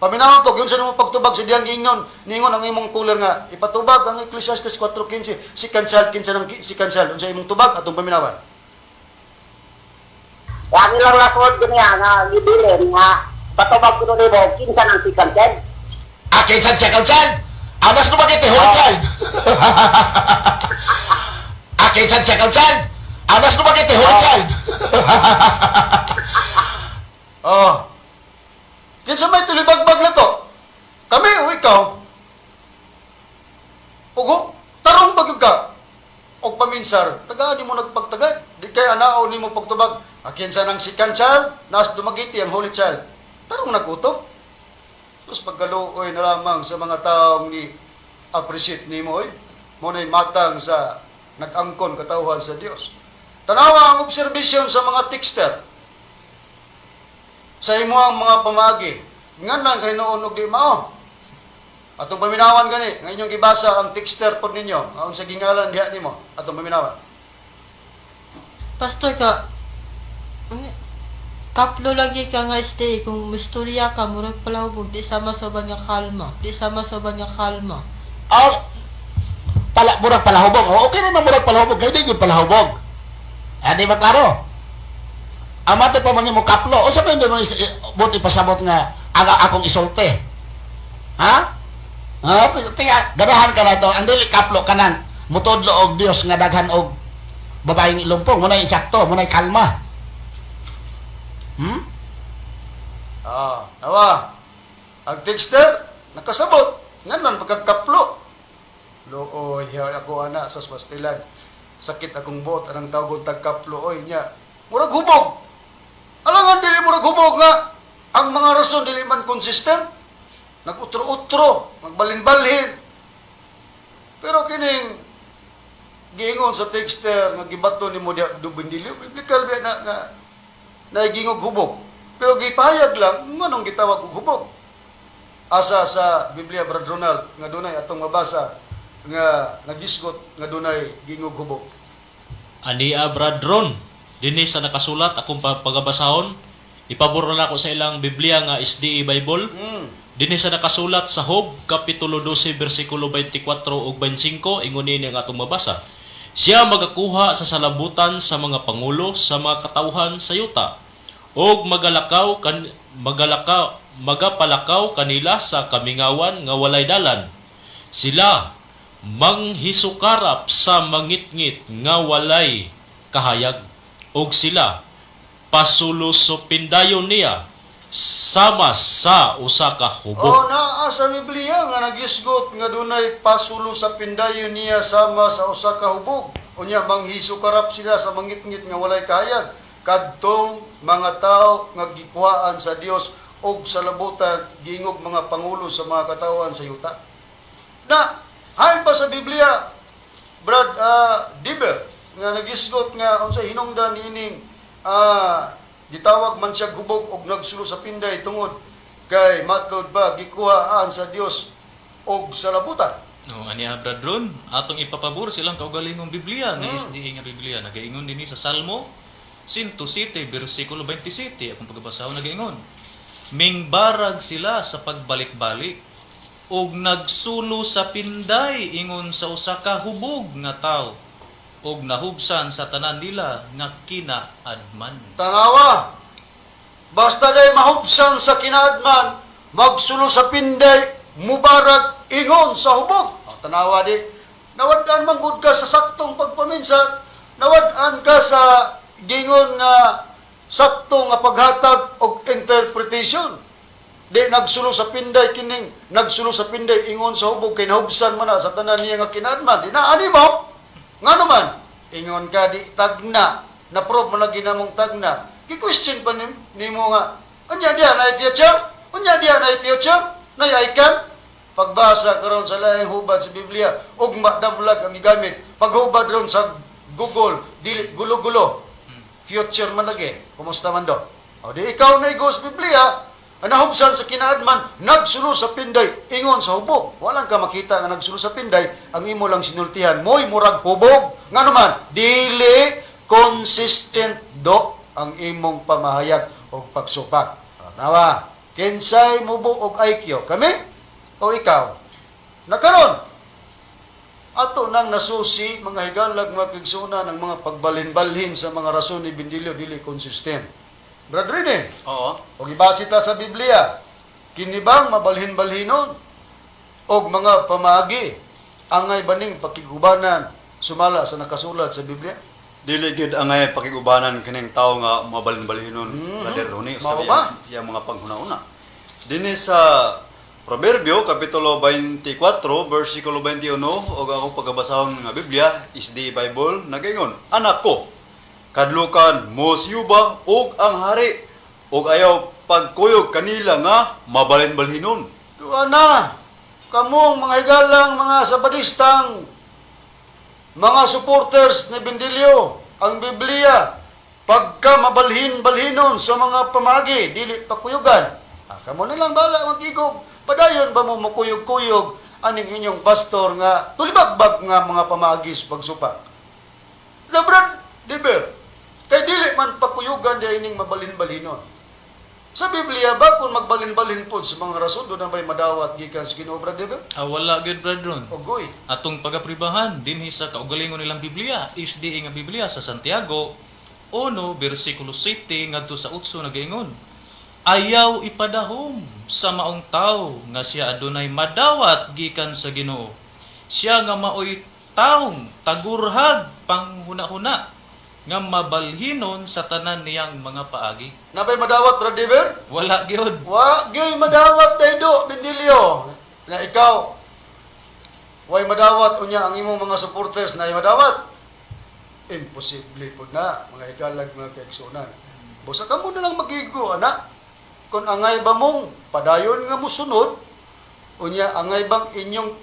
Paminawan po, yun sa nimo pagtubag, si diyang gingon, ningon ang imong cooler nga, ipatubag ang Ecclesiastes 4.15, si cancel, kinsa ng si cancel, unsa imong tubag, atong paminawan. Yan ilang lakod niya nga ibilin nga patubag ko nito kinsa ng si cancel. Kinsa siya cancel? Anas no bagay holy child. Kinsa siya cancel? Anas no bagay holy child. Kinsa may tulibagbag na to? Kami o ikaw? Ugo, tarong bagyog ka. O paminsar, tagaan ni mo nagpagtagad. Di kay anao ni mo pagtubag. Kinsa ng si cancel, nas dumagiti ang holy child. Tarong naguto. Tapos pagkaluoy na lamang sa mga taong ni appreciate ni mo, muna'y matang sa nag-angkon katauhan sa Dios. Tanawa ang observation sa mga texter. Sa imo ang mga pamagi. Nga lang kayo noon og di mao. Atong paminawan gani, nga inyong gibasa ang texter pod ninyo, aon sa gingalan diha nimo. Atong paminawan. Pastor ka, kaplo lagi ka nga stay kung mistorya ka murag palahubog di sama sa nga kalma di sama sa nga kalma Murag palahubog. Okay naman murag palahubog. Kaya di yung palahubog. Di ba klaro? Amate pa man mo kaplo. O sabihin mo buti pasabot nga akong isolte. Ha? Tiya, ganahan ka na ito. Ang dili kaplo ka nan. Mutodlo og Dios nga daghan og babaeng ilumpong. Muna'y insakto. Muna'y kalma. Nawa. Ang texter, nakasabot. Nga nan, pagkakaplo. Looy, ako ana sa pastilan. Sakit akong buot, anang tawag tagkaplo. Oy, niya. Murag hubog. Alangan, dili murag hubog nga. Ang mga rason, dili man consistent. Nag-utro-utro, magbalin-balhin. Pero kining giingon sa texter, nga gibato ni mo diya dubindilyo, biblical ba na naigingog hubog. Pero gipahayag lang, nganong gitawag og hubog. Asa sa Biblia, Brad Ronald, nga dunay atong mabasa, nga nagisgot, nga dunay gingog hubog. Ania Bradron, dinhi sa nakasulat akong pagabasahon, ipabor na ako sa ilang Biblia nga SDA Bible. Dinhi sa nakasulat sa Job kapitulo 12 bersikulo 24 ug 25 ingon ini ang atong mabasa. Siya magakuha sa salabutan sa mga pangulo sa mga katawhan sa yuta og magapalakaw kanila sa kamingawan nga walay dalan. Sila manghisukarap sa mangitngit nga walay kahayag og sila pasulosopindayon niya sama sa usa ka hubog. Naa sa Biblia nga nagisgot nga dunay pasulo sa pindayon niya sama sa usa ka hubog. Unya manghisukarap sila sa mangitngit nga walay kahayag kadtong mga tao nga gikuhaan sa Dios og sa labutan gingog mga pangulo sa mga katawhan sa yuta. Na hain pa sa Biblia, Brad Diber nga nagisgot nga unsa hinungdan ining gitawag man siya hubog og nagsulo sa pinday tungod kay matod ba gikuhaan sa Dios og sa labutan. Ani Bradron, atong ipapabor silang kaugalingong Biblia nga SDA nga Biblia nagaingon dinhi sa Salmo 107 bersikulo 27 akong pagbasahon nagaingon. Mingbarag sila sa pagbalik-balik og nagsulo sa pinday ingon sa usa ka hubog nga tawo og nahubsan sa tanan nila nga kinaadman. Tanawa, basta day mahubsan sa kinaadman, magsulo sa pinday, mubarag ingon sa hubog. Tanawa di, nawad-an man gud ka sa saktong pagpaminsan, nawad-an ka sa gingon nga saktong nga paghatag og interpretation. Di nagsulo sa pinday kining nagsulo sa pinday ingon sa hubog kay nahubsan man na sa tanan niya nga kinaadman. Di na ani mo? Nga naman, ingon ka di tagna, na-prove mo lagi namong tagna. Ki-question pa nimo nga, unya diya na future? Unya diya na future? Na icon? Pagbasa karon sa laing hubad sa Biblia, ugma damlag ang gigamit. Paghubad ron sa Google, dili gulo-gulo. Future man lagi. Kumusta man do? O di ikaw na igos Biblia, Nahubsan sa kinaadman, nagsulo sa pinday, ingon sa hubog. Walang ka makita nga nagsulo sa pinday, ang imo lang sinultihan, mo'y murag hubog. Nga naman, dili consistent do ang imong pamahayag o pagsupak. Nawa, kinsay mubo og IQ? Kami o ikaw? Nakaron, ato nang nasusi, mga higalag, mga kigsuna ng mga pagbalhin-balhin sa mga rason ni Bindilyo, dili consistent. Brother Rene, Oo. o ibase ta sa Biblia, kinibang mabalhin-balhinon o mga pamagi, angay baning pakigubanan, sumala sa nakasulat sa Biblia? Dili gid angay pakigubanan kining tawo nga mabalin-balinon Brother Ronnie Mao sa ba? iya mga panghuna-una. Dinhi sa Proverbio kapitulo 24 bersikulo 21 og ako pagabasahon nga Biblia is the Bible nagaingon, anak ko, kadlukan mo siyuba og ang hari og ayaw pagkuyog kanila nga mabalin-balhinon. Tuwa na, kamong mga higalang, mga sabadistang, mga supporters ni Bindilyo, ang Biblia, pagka mabalhin-balhinon sa mga pamagi, dili pakuyugan. Kamo na lang bala magigog. Padayon ba mo makuyog-kuyog aning inyong pastor nga tulibagbag nga mga pamagi sa pagsupak? Labrad, diber, kay dili man pakuyugan di ining mabalhin-balhinon. Sa Biblia ba kung magbalin-balhin po sa mga rason doon na ba'y madawat gikan sa Ginoo, Brad Diber? Wala gid brethren. Ogoy. Atong pagapribahan dinhi sa kaugalingon nilang Biblia is di nga Biblia sa Santiago 1 bersikulo 7 ngadto sa 8 nagaingon, ayaw ipadahom sa maong tawo nga siya adunay madawat gikan sa Ginoo. Siya nga maoy taong tagurhag panghuna-huna nga mabalhinon sa tanan niyang mga paagi. Nabay madawat, Brad Diber? Wala gyud. Wa gyud madawat daydo, Bindilyo. Na ikaw way madawat unya ang imong mga supporters na madawat. Imposible pud na, mga ikalag, mga kaigsunan. Busa ka mo na lang magigo, ana. Kung angay ba mong padayon nga musunod, unya angay bang inyong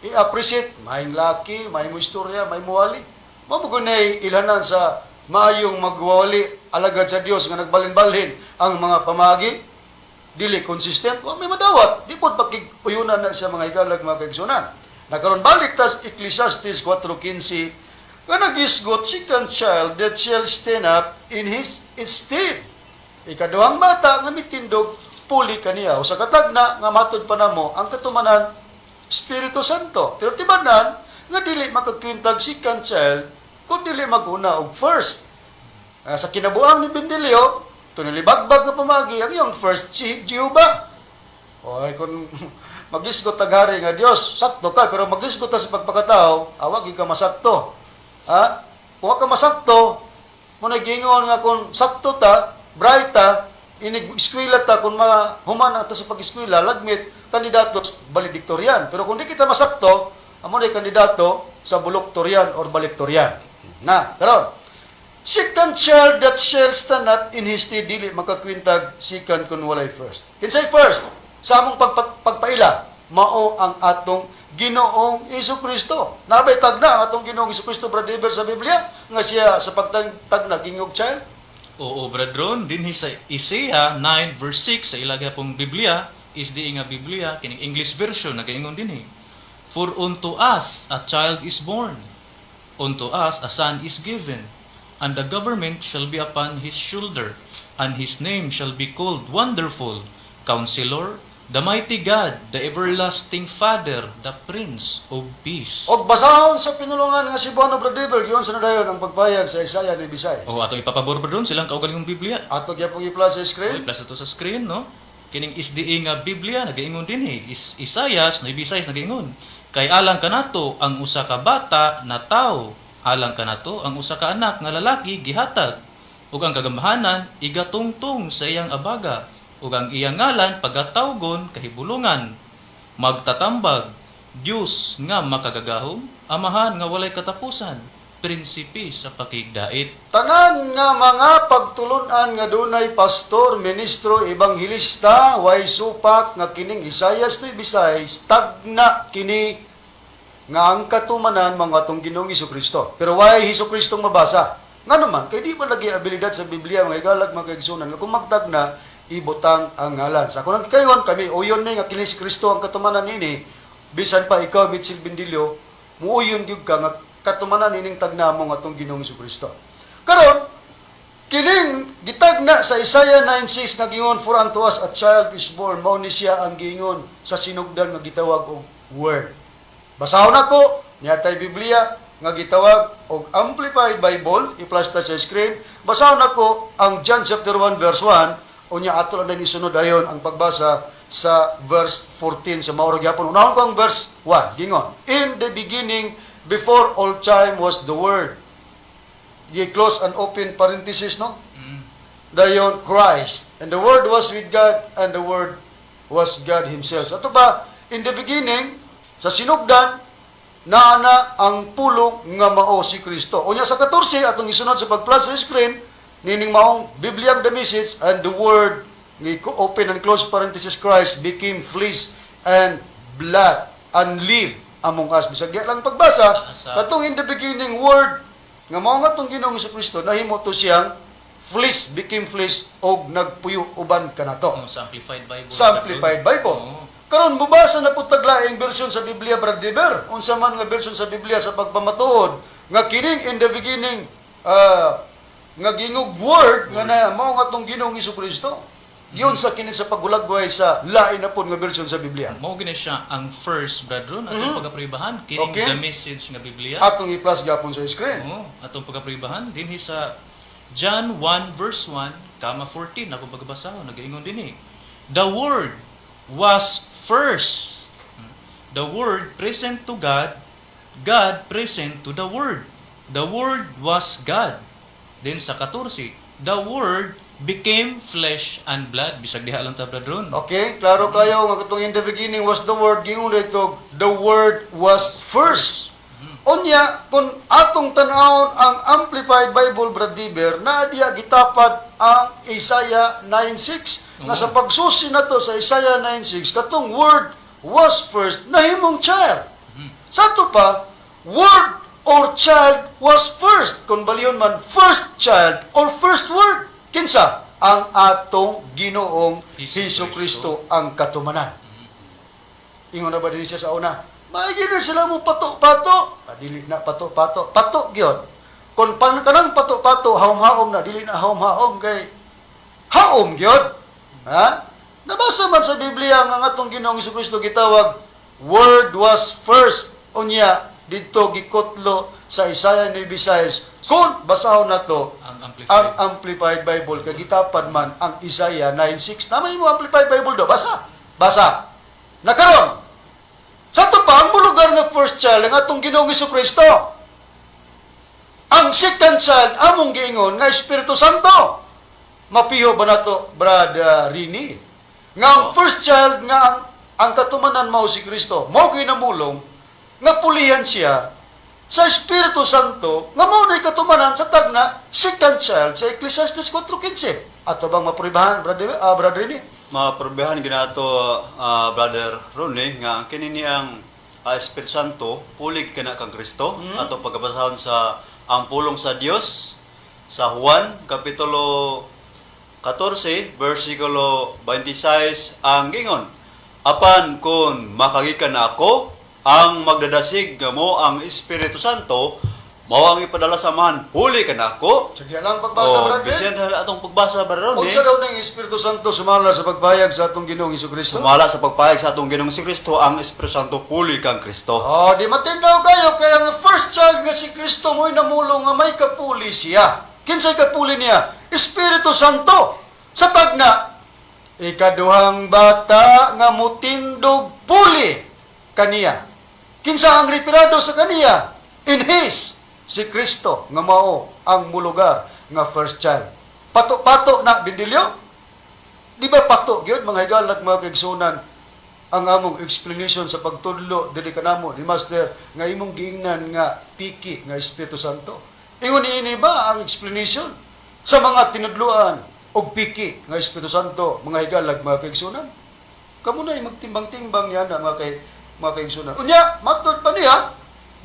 i-appreciate, may laki, may mo istorya, may muwali. Mamugunay ilanan sa maayong magwawali alagad sa Dios nga nagbalin-balhin ang mga pamagi, dili consistent, wa may madawat. Di po pakiguyunan na sa mga higalag, mga kaigsunan. Nagkaroon balik tas Ecclesiastes 4:15, nga nagisgot, second child that shall stand up in his stead. Ikaduhang mata nga mitindog, puli kaniya. O sa katagna, nga matod pa na mo, ang katumanan, Espiritu Santo. Pero tibanan, nga dili makakwintag second child, kung dili maguna og first. Sa kinabuang ni Bindilyo, tunilibagbag nga pamagi, ang iyong first si Jehovah. Oy, kung magisgot taghari nga Dios, sakto ka, pero magisgot ta sa pagpakatao, awag ka masakto. Ha? Kung ka masakto, mo nagingon nga kung sakto ta, bright ta, inig-eskwela ta, kung humana ta sa pag-eskwela, lagmit, kandidato valedictorian. Pero kung di kita masakto, amo na kandidato sa buloktorian or valedictorian. Na, karon. Second child that shall stand up in his stead, dili makakwintag second kun walay first. Kinsay first? Sa among pagpaila, mao ang atong Ginoong Jesucristo. Nabay tagna ang atong Ginoong Jesucristo, Brad Diber, sa Biblia nga siya sa pagtagna gingog child. Oo, brethren, dinhi sa Isaiah 9 verse 6 sa ilagay pong Biblia is di nga Biblia kining English version nagaingon dinhi. For unto us a child is born, unto us a son is given, and the government shall be upon his shoulder, and his name shall be called Wonderful, Counselor, the Mighty God, the Everlasting Father, the Prince of Peace. Og basahon sa pinulungan nga si Bono Bradiber, giyon sa nadayon ang pagpayag sa Isaiah ni Visayas. O ato ipapabor pa doon silang kaugalingong Biblia. Ato gyapon i-plus sa Okay, screen. plus ito sa screen, no? Kining SDA nga Biblia, nagaingon din Isayas, na Ibisayas, nagaingon. Kay alang kanato ang usa ka bata na tao, alang kanato ang usa ka anak nga lalaki gihatag, ug ang kagamhanan igatungtong sa iyang abaga, ug ang iyang ngalan pagatawgon kahibulungan. Magtatambag, Dios nga makagagahom, amahan nga walay katapusan, prinsipe sa pakigdait. Tanan nga mga pagtulunan nga dunay pastor, ministro, ebanghilista, way supak nga kining Isayas ni Visayas, tagna kini nga ang katumanan mga atong Ginoong Hesukristo. Pero way Hesukristong mabasa. Nga naman, kay di man lagi abilidad sa Biblia, mga igalag, mga kaigsunan, nga kung magtagna, ibutang ang ngalan. Sa kunang kayon kami uyon ni nga kini si Kristo ang katumanan nini, bisan pa ikaw Mitchell Bindilyo, muuyon gyud ka nga katumanan nining tagnamo nga atong Ginoong Kristo. Karon kining gitagna sa Isaiah 9:6 nga gingon, for unto us a child is born, mao ni siya ang giingon sa sinugdan nga gitawag og word. Basahon ako niya tay Biblia nga gitawag og Amplified Bible, i-flash ta sa screen. Basahon ako ang John chapter 1 verse 1, unya ato lang isunod ayon ang pagbasa sa verse 14 sa maorag gyapon. Unahon ko ang verse 1, gingon, in the beginning, before all time was the word. Close and open parenthesis, no? Dayon, Christ. And the Word was with God, and the Word was God Himself. Ato ba, in the beginning, sa sinugdan, naana ang pulong nga mao si Kristo. Unya sa 14, atong isunod sa pag-plus sa screen, nining maong Biblia the message, and the Word, open and close parenthesis, Christ became flesh and blood, and live among us. Bisag di lang pagbasa, katong in the beginning, Word, nga mao nga tong Ginoong Kristo nahimo to siyang flesh, became flesh og nagpuyo uban kanato. Sa Amplified Bible. Sa Amplified Bible. Karon mubasa na pud taglaing version sa Biblia, Brad Deber. Unsa man nga version sa Biblia sa pagpamatuod nga kining in the beginning nga gingog word nga na mao nga tong Ginoong Kristo. Giyon sa kini sa pagulagway sa lain na pud nga version sa Biblia. Mao gini siya ang first brethren atong pagapribahan kining the message nga Biblia. Atong i-plus gyapon sa screen. Atong pagapribahan dinhi sa John 1 verse 1 kama 14 ako pagbasahon nagaingon dinhi. The word was first. The word present to God, God present to the word. The word was God. Then sa 14, the word became flesh and blood. Bisag diha lang ta brethren. Okay, klaro kayo nga katong in the beginning was the word, gingon dito the word was first. Unya kun atong tan-awon ang Amplified Bible, Brad Diber, na diya gitapat ang Isaiah 9:6 nga sa pagsusi nato sa Isaiah 9:6 katong word was first nahimong child. Sa to pa word or child was first, kun baliyon man first child or first word. Kinsa? Ang atong Ginoong Hesukristo ang katumanan. Ingon na ba din siya sa una? Maigi na sila mo pato-pato. Dili na pato-pato. Pato gyud. Kung kanang pato-pato, haom-haom na. Dili na haom-haom kay haom gyud. Ha? Nabasa man sa Biblia ang atong Ginoong Hesukristo gitawag word was first. Unya didto gikutlo sa Isaiah 9:6. Kung basahon nato ang Amplified Bible kay gitapad man ang Isaiah 9:6. Namay mo Amplified Bible do, basa. Nakaron. Sa to pa ang lugar nga first child ang atong Ginoong Hesukristo. Ang second child among giingon nga Espiritu Santo. Mapiho ba nato, Brad Rini? Nga ang first child nga ang katumanan mao si Kristo. Mao ginamulong nga pulihan siya sa Espiritu Santo nga mao nay katumanan sa tagna second child sa Ecclesiastes 4:15. Ato bang mapribahan, Brad Rini? Maprobehan ginato Brother Ronnie nga kini ang Espiritu Santo pulig kana kang Kristo ato pagabasahon sa ang pulong sa Dios sa Juan kapitulo 14 versikulo 26 ang gingon, apan kun makagikan ako ang magdadasig mo ang Espiritu Santo mao ang ipadala sa man huli ka na ako. Sige lang pagbasa, Brad. Bisan atong pagbasa, Brad. Unsa daw ning Espiritu Santo sumala sa pagpahayag sa atong Ginoong Hesukristo? Sumala sa pagpahayag sa atong Ginoong Hesukristo ang Espiritu Santo huli kang Kristo. Di matinaw kayo kaya ang first child nga si Kristo mo'y namulong nga may kapuli siya. Kinsay kapuli niya? Espiritu Santo. Sa tagna, ikaduhang bata nga mutindog puli kaniya. Kinsa ang retirado sa kaniya? In His si Kristo nga mao ang mulugar nga first child. Pato-pato na Bindilyo? Di ba pato gyud mga higalag mga kaigsunan ang among explanation sa pagtudlo dili kanamo ni Master nga imong giingnan nga piki nga Espiritu Santo. Ingon ini ba ang explanation sa mga tinudluan og piki nga Espiritu Santo mga higalag mga kaigsunan? Kamo na magtimbang-timbang yan na mga kaigsunan. Unya, matud pa niya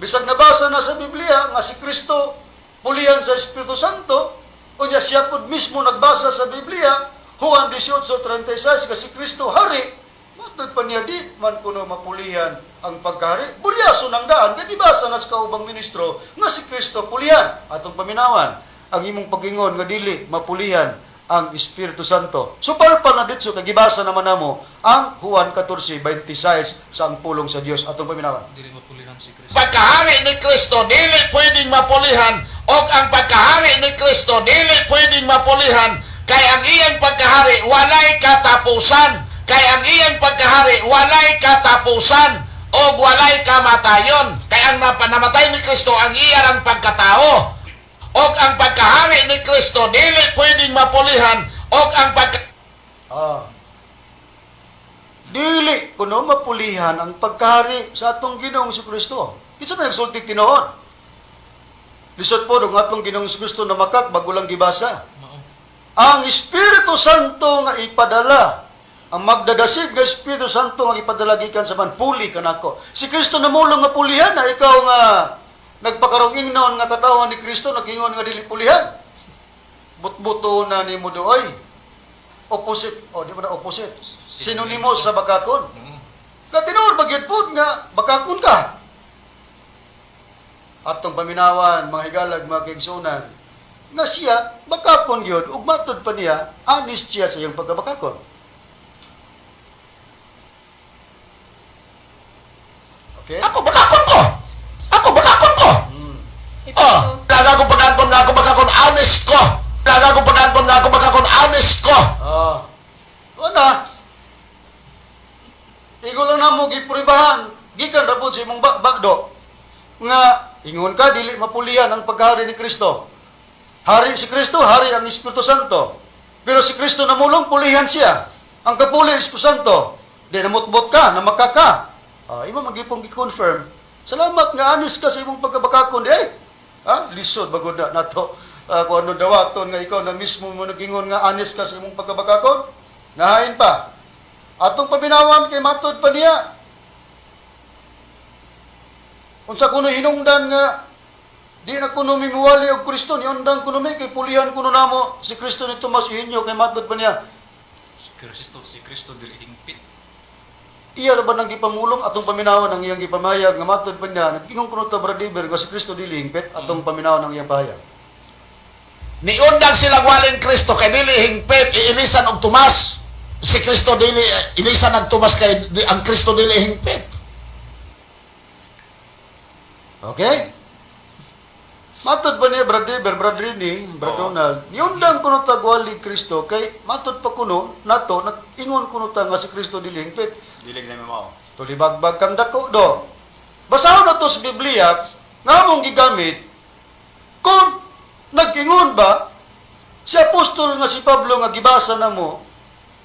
bisag nabasa na sa Biblia nga si Kristo pulihan sa Espiritu Santo, unya siya pud mismo nagbasa sa Biblia, Juan 18:36 kasi Kristo hari, matod pa niya di man kuno mapulihan ang pagkahari. Bulyaso ng daan, kaya gibasa na sa kaubang ministro nga si Kristo pulihan. Atong paminawan, ang imong pagingon nga dili mapulihan ang Espiritu Santo. So palpal na ditso, kay gibasa naman namo ang Juan 14:26 sa ang pulong sa Dios. Atong paminawan. Dili mapulihan si Kristo. Pagkahari ni Kristo dili pwedeng mapulihan o ang pagkahari ni Kristo dili pwedeng mapulihan kay ang iyang pagkahari walay katapusan, kay ang iyang pagkahari walay katapusan o walay kamatayon, kay ang namatay ni Kristo ang iyang pagkatao o ang pagkahari ni Kristo dili pwedeng mapulihan o ang dili kuno mapulihan ang pagkahari sa atong Ginoong Kristo. Kinsa man nagsulti tinuod? Lisod po ng atong Ginoong Kristo na makak bago lang gibasa. Ang Espiritu Santo nga ipadala, ang magdadasig nga Espiritu Santo nga ipadala gikan sa manpuli kanako. Si Kristo namulong nga pulihan na ikaw nga nagpakarong ingnon nga katawan ni Kristo nagingon nga dili pulihan. Butbuto na nimo doy. Opposite, di ba na opposite? Sinonimo sa bakakon. Na tinuod bagyod pud nga bakakon ka. Atong paminawan, mga higalag, mga kaigsunan, nga siya, bakakon yun, ug matod pa niya, honest siya sa iyong pagkabakakon. Okay? Ako bakakon ko! Laga ko pagkakon nga ako bakakon honest ko! Laga ko pagkakon nga ako bakakon honest ko! Una, igo lang na mo gipribahan, gikan ra pud sa imong bagdo, nga ingon ka, dili mapulihan ang paghari ni Kristo. Hari si Kristo, hari ang Espiritu Santo. Pero si Kristo namulong, pulihan siya. Ang kapuli, Espiritu Santo. Di namutbot ka, namakka ka. Ima magipong gi-confirm. Salamat nga anis ka sa imong pagkabakakon. Lisod, bagod na nato. Kung ano dawaton nga ikaw na mismo mo nagingon nga anis ka sa imong pagkabakakon. Nahain pa. Atong pabinawan kay matod pa niya. Unsa kuno hinungdan nga di na kuno mimuwali og Kristo ni undang kuno may kay pulihan kuno namo si Kristo ni Tomas Eugenio kay matod pa niya. Si Kristo dili hingpit. Iya ra ba nang gipamulong atong paminawan ang iyang gipamayag nga matod pa niya nag-ingon kuno ta bradiber nga si Kristo dili hingpit atong paminawan ang iyang pahayag. Niundang silang walin Kristo kay dili hingpit iinisan og Tomas. Si Kristo dili inisan ang Tomas kay ang Kristo dili hingpit. Okay? Matod pa niya, Brad Rini, Brad Donald, niundang kuno ta gwali Kristo, kay matod pa kuno, nato, nag-ingon kuno ta nga si Kristo dili hingpit. Dili na mao. Tulibagbag kang dako do. Basahon na to sa Biblia, nga mong gigamit, kung nag-ingon ba, si apostol nga si Pablo nga gibasa na mo,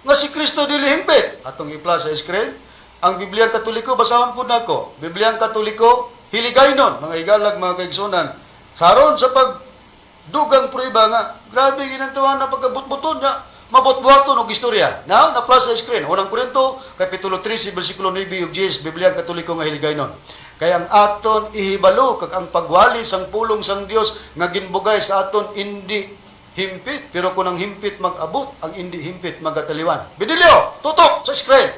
nga si Kristo dili hingpit. Atong i-plus sa screen, ang Bibliang Katoliko, basahon po na ko, Bibliang Katoliko, hiligaynon, mga igalag, mga kaigsunan. Saron sa pagdugang pruiba nga, grabe ginantawan na pagkabutbuton niya, mabutbuhaton og istorya. Now, na-plus sa screen. Unang Korinto, Kapitulo 13, versikulo 9, ug 10, Bibliang Katoliko nga hiligaynon. Kaya ang aton ihibalo, kag ang pagwali sang pulong sang Dios nga ginbugay sa aton hindi himpit. Pero kung ang himpit mag-abot, ang hindi himpit magataliwan. Bidilyo, tutok sa screen.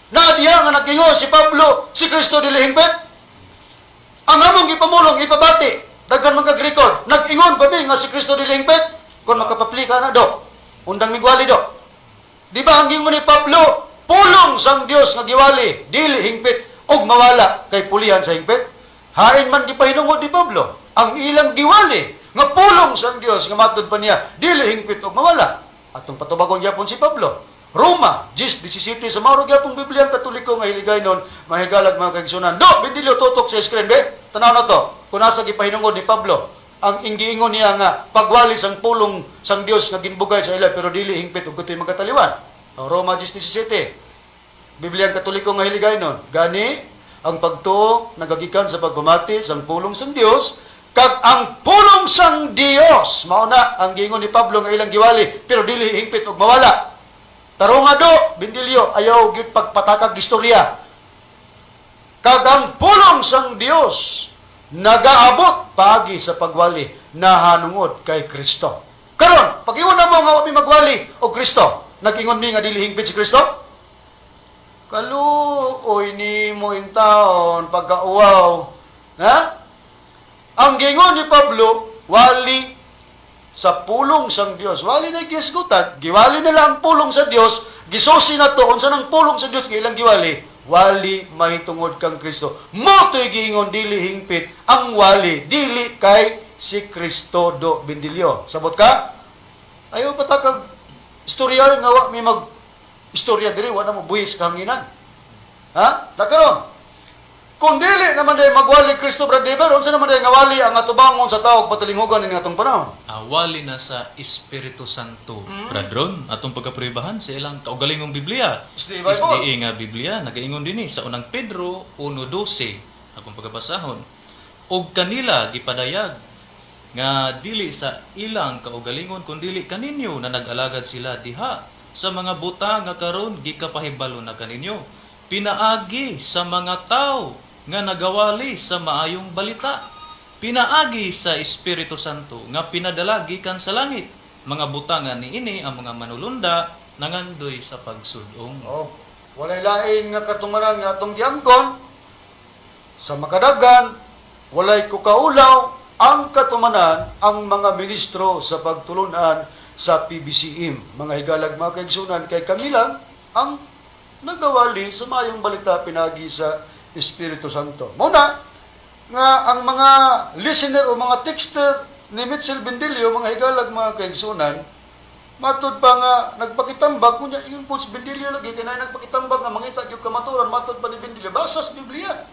Naadiya nga nag-ingon si Pablo, si Kristo dili himpit. Ang among ipamulong, ipabati, daghan magag-record, nag-ingon pa nga si Kristo dili hingpit, kung makapaplika na do, undang migwali do. Di ba ang gingon ni Pablo, pulong sang Dios nga giwali, dili hingpit, og mawala kay pulihan sa hingpit? Hain man gipahinungod ni Pablo, ang ilang giwali, nga pulong sang Dios, nga matod pa niya, dili hingpit og mawala. Atong patubagon gyapon si Pablo. Roma, 10:17 sa mauro gyapong Bibliang Katoliko nga hiligaynon, mahigalag mga kaigsunan. Do, bidilyo tutok sa screen be. Tanaw na to. Kung nasa gipahinungod ni Pablo, ang inggiingon niya nga pagwali sang pulong sang Dios nga ginbugay sa ila pero dili hingpit ug kutoy magkataliwan. Roma 10:17. Bibliang Katoliko nga hiligaynon. Gani ang pagtuo nagagikan sa pagpamati sang pulong sang Dios kag ang pulong sang Dios mao na ang giingon ni Pablo nga ilang giwali pero dili hingpit ug mawala. Tarong do, bindilyo, ayaw gyud pagpatakag istorya. Kagang pulong sang Dios nagaabot paagi sa pagwali nahanungod kay Kristo. Karon, pag-iuna mo nga wa magwali o Kristo, nag-ingon mi nga dili hingpit si Kristo? Kaluoy ni mo in taon pagkauwaw. Ha? Ang gingon ni Pablo, wali sa pulong sang Dios. Wali na gisgutan, giwali na lang pulong sa Dios, gisusi na to unsa nang pulong sa Dios ilang giwali. Wali mahitungod kang Kristo. Mo to'y giingon dili hingpit ang wali dili kay si Kristo do Bendilyo. Sabot ka? Ayaw patakag istorya nga wa may mag istorya diri wa na mo buhis kahanginan. Ha? Dakaron. Kung dili naman day magwali Kristo brother, unsa naman day nga wali ang atubangon sa tao patalinghugan ini atong panahon? Wali na sa Espiritu Santo. Bradron, atong pagkapribahan sa ilang kaugalingong Biblia. SDA nga Biblia, nagaingon din sa unang Pedro 1:12, akong pagkabasahon. Og kanila gipadayag nga dili sa ilang kaugalingon kundi kaninyo na nag-alagad sila diha sa mga buta nga karon gikapahibalo na kaninyo. Pinaagi sa mga tao nga nagawali sa maayong balita. Pinaagi sa Espiritu Santo nga pinadala gikan sa langit. Mga butangan niini ang mga manulunda nangandoy sa pagsudong. Oh, walay lain nga katumaran nga atong giangkon sa makadagan, walay kukaulaw ang katumanan ang mga ministro sa pagtulunan sa PBCM. Mga higalag mga kaigsunan kay kami lang ang nagawali sa mayong balita pinagi sa Espiritu Santo. Muna, nga ang mga listener o mga texter ni Mitchell Bendilio, mga higalag mga kaigsunan, matod pa nga nagpakitambag, kunya yung po si Bendilio lagi, kaya nagpakitambag nga mangita yung kamaturan, matod pa ni Bendilio, basa sa Biblia.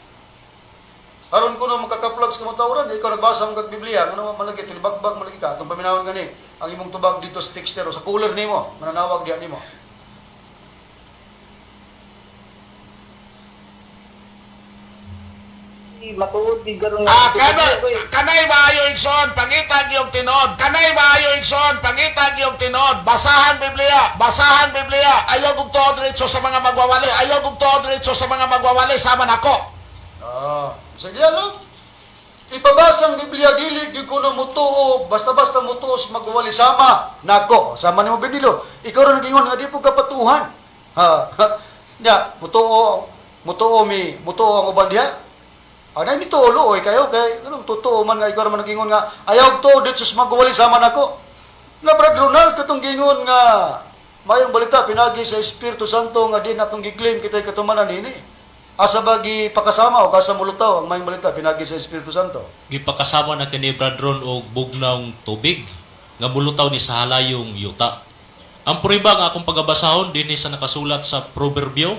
Aron ko na makakaplag sa kamaturan, ikaw nagbasa ang Biblia, ano malagi, tilibagbag malagi ka, itong paminawon gani, ang imong tubag dito sa texter o sa cooler nimo, mananawag diyan nimo. Matuod di garon Kanay maayo igsoon, pangitag yung tinod. Kanay maayo igsoon, pangitag yung tinod. Basahan Biblia, basahan Biblia. Ayaw kong tuod diretso sa mga magwawali. Ayaw kong tuod diretso sa mga magwawali. Sama nako. Sige lang. Ipabasang Biblia dili di ko na mutuo, basta-basta mutuos magwawali sama nako. Sama nimo Bendilio. Ikaw ra nagingon nga di po kapatuhan. Ya, mutuo ang uban diha. Ana ni tolo oy kayo kay anong totoo man nga ikaw man nagingon nga ayaw to dito sa magwali sama nako. Na Brad Ronald katong gingon nga mayong balita pinagi sa Espiritu Santo nga di natong gi-claim kitay katumanan ini. Asa ba gipakasama o kasa mulutaw ang mayong balita pinagi sa Espiritu Santo? Gipakasama na kini Bradron og bugnaw tubig nga mulutaw ni sa halayong yuta. Ang puriba nga akong pagabasahon dinhi sa nakasulat sa Proverbio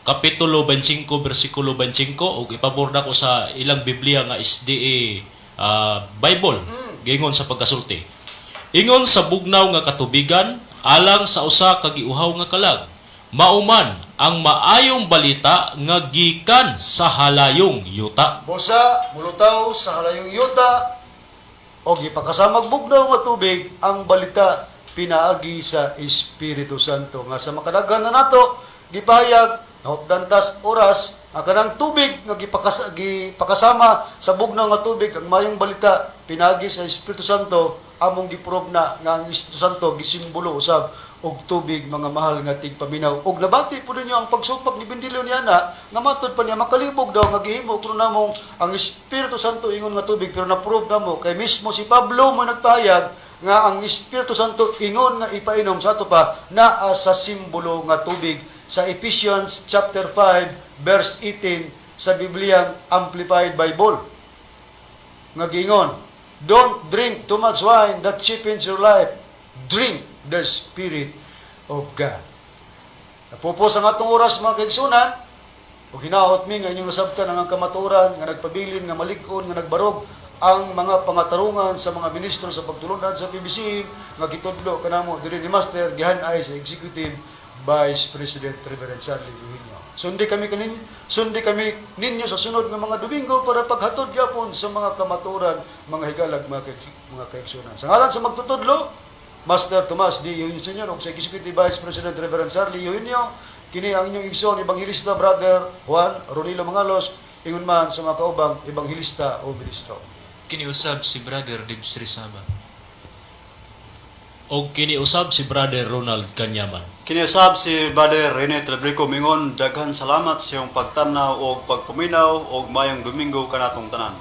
Kapitulo 25, versikulo 25, o ipaborda ko sa ilang Biblia nga SDA Bible, gingon sa pagkasulti. Ingon sa bugnaw nga katubigan, alang sa usa ka giuhaw nga kalag, mauman ang maayong balita nga gikan sa halayong yuta. Busa, mulutaw sa halayong yuta, o gipakasamag bugnaw nga tubig, ang balita pinaagi sa Espiritu Santo. Nga sa makadaghan na nato, gipahayag, dantas oras ang kanang tubig nga gipakasama sa bugnaw nga tubig ang mayong balita pinagi sa Espiritu Santo among giprob na nga ang Espiritu Santo gisimbolo usab og tubig mga mahal nga tigpaminaw og nabati po ninyo ang pagsupag ni Bendilio niya na nga matod pa niya makalibog daw nga gihimo kuno namong ang Espiritu Santo ingon nga tubig pero na-prove namo kay mismo si Pablo mo nagpahayag nga ang Espiritu Santo ingon nga ipainom sa ato pa naa sa simbolo nga tubig sa Ephesians chapter 5 verse 18 sa Bibliang Amplified Bible. Nga gingon, don't drink too much wine that cheapens your life. Drink the Spirit of God. Napupos ang atong oras mga kaigsunan, o hinaot mi nga inyong nasabtan ang kamaturan, nga nagpabilin, nga malikon, nga nagbarog, ang mga pangatarungan sa mga ministro sa pagtulunan sa PBC, nga gitudlo kanamo diri ni Master, gihanay sa Executive Vice President Reverend Charlie Eugenio. Sundi kami ninyo sa sunod ng mga Domingo para paghatod gyapon sa mga kamaturan, mga higalag, mga kaigsunan. Sa ngalan sa magtutudlo, Master Tomas D. Sr. o sa Executive Vice President Reverend Charlie Eugenio, kini ang inyong igsoon, Ebanghilista Brother Juan Ronilo Mangalos, ingon man sa mga kaubang Ebanghilista o Ministro. Kiniusab si Brother Dibs Rizaba. O kiniusab si Brother Ronald Kanyaman. Kiniusab si Brother Rene Telebrico mingon daghan salamat sa iyong pagtanaw o pagpuminaw o mayong Domingo kanatong tanan.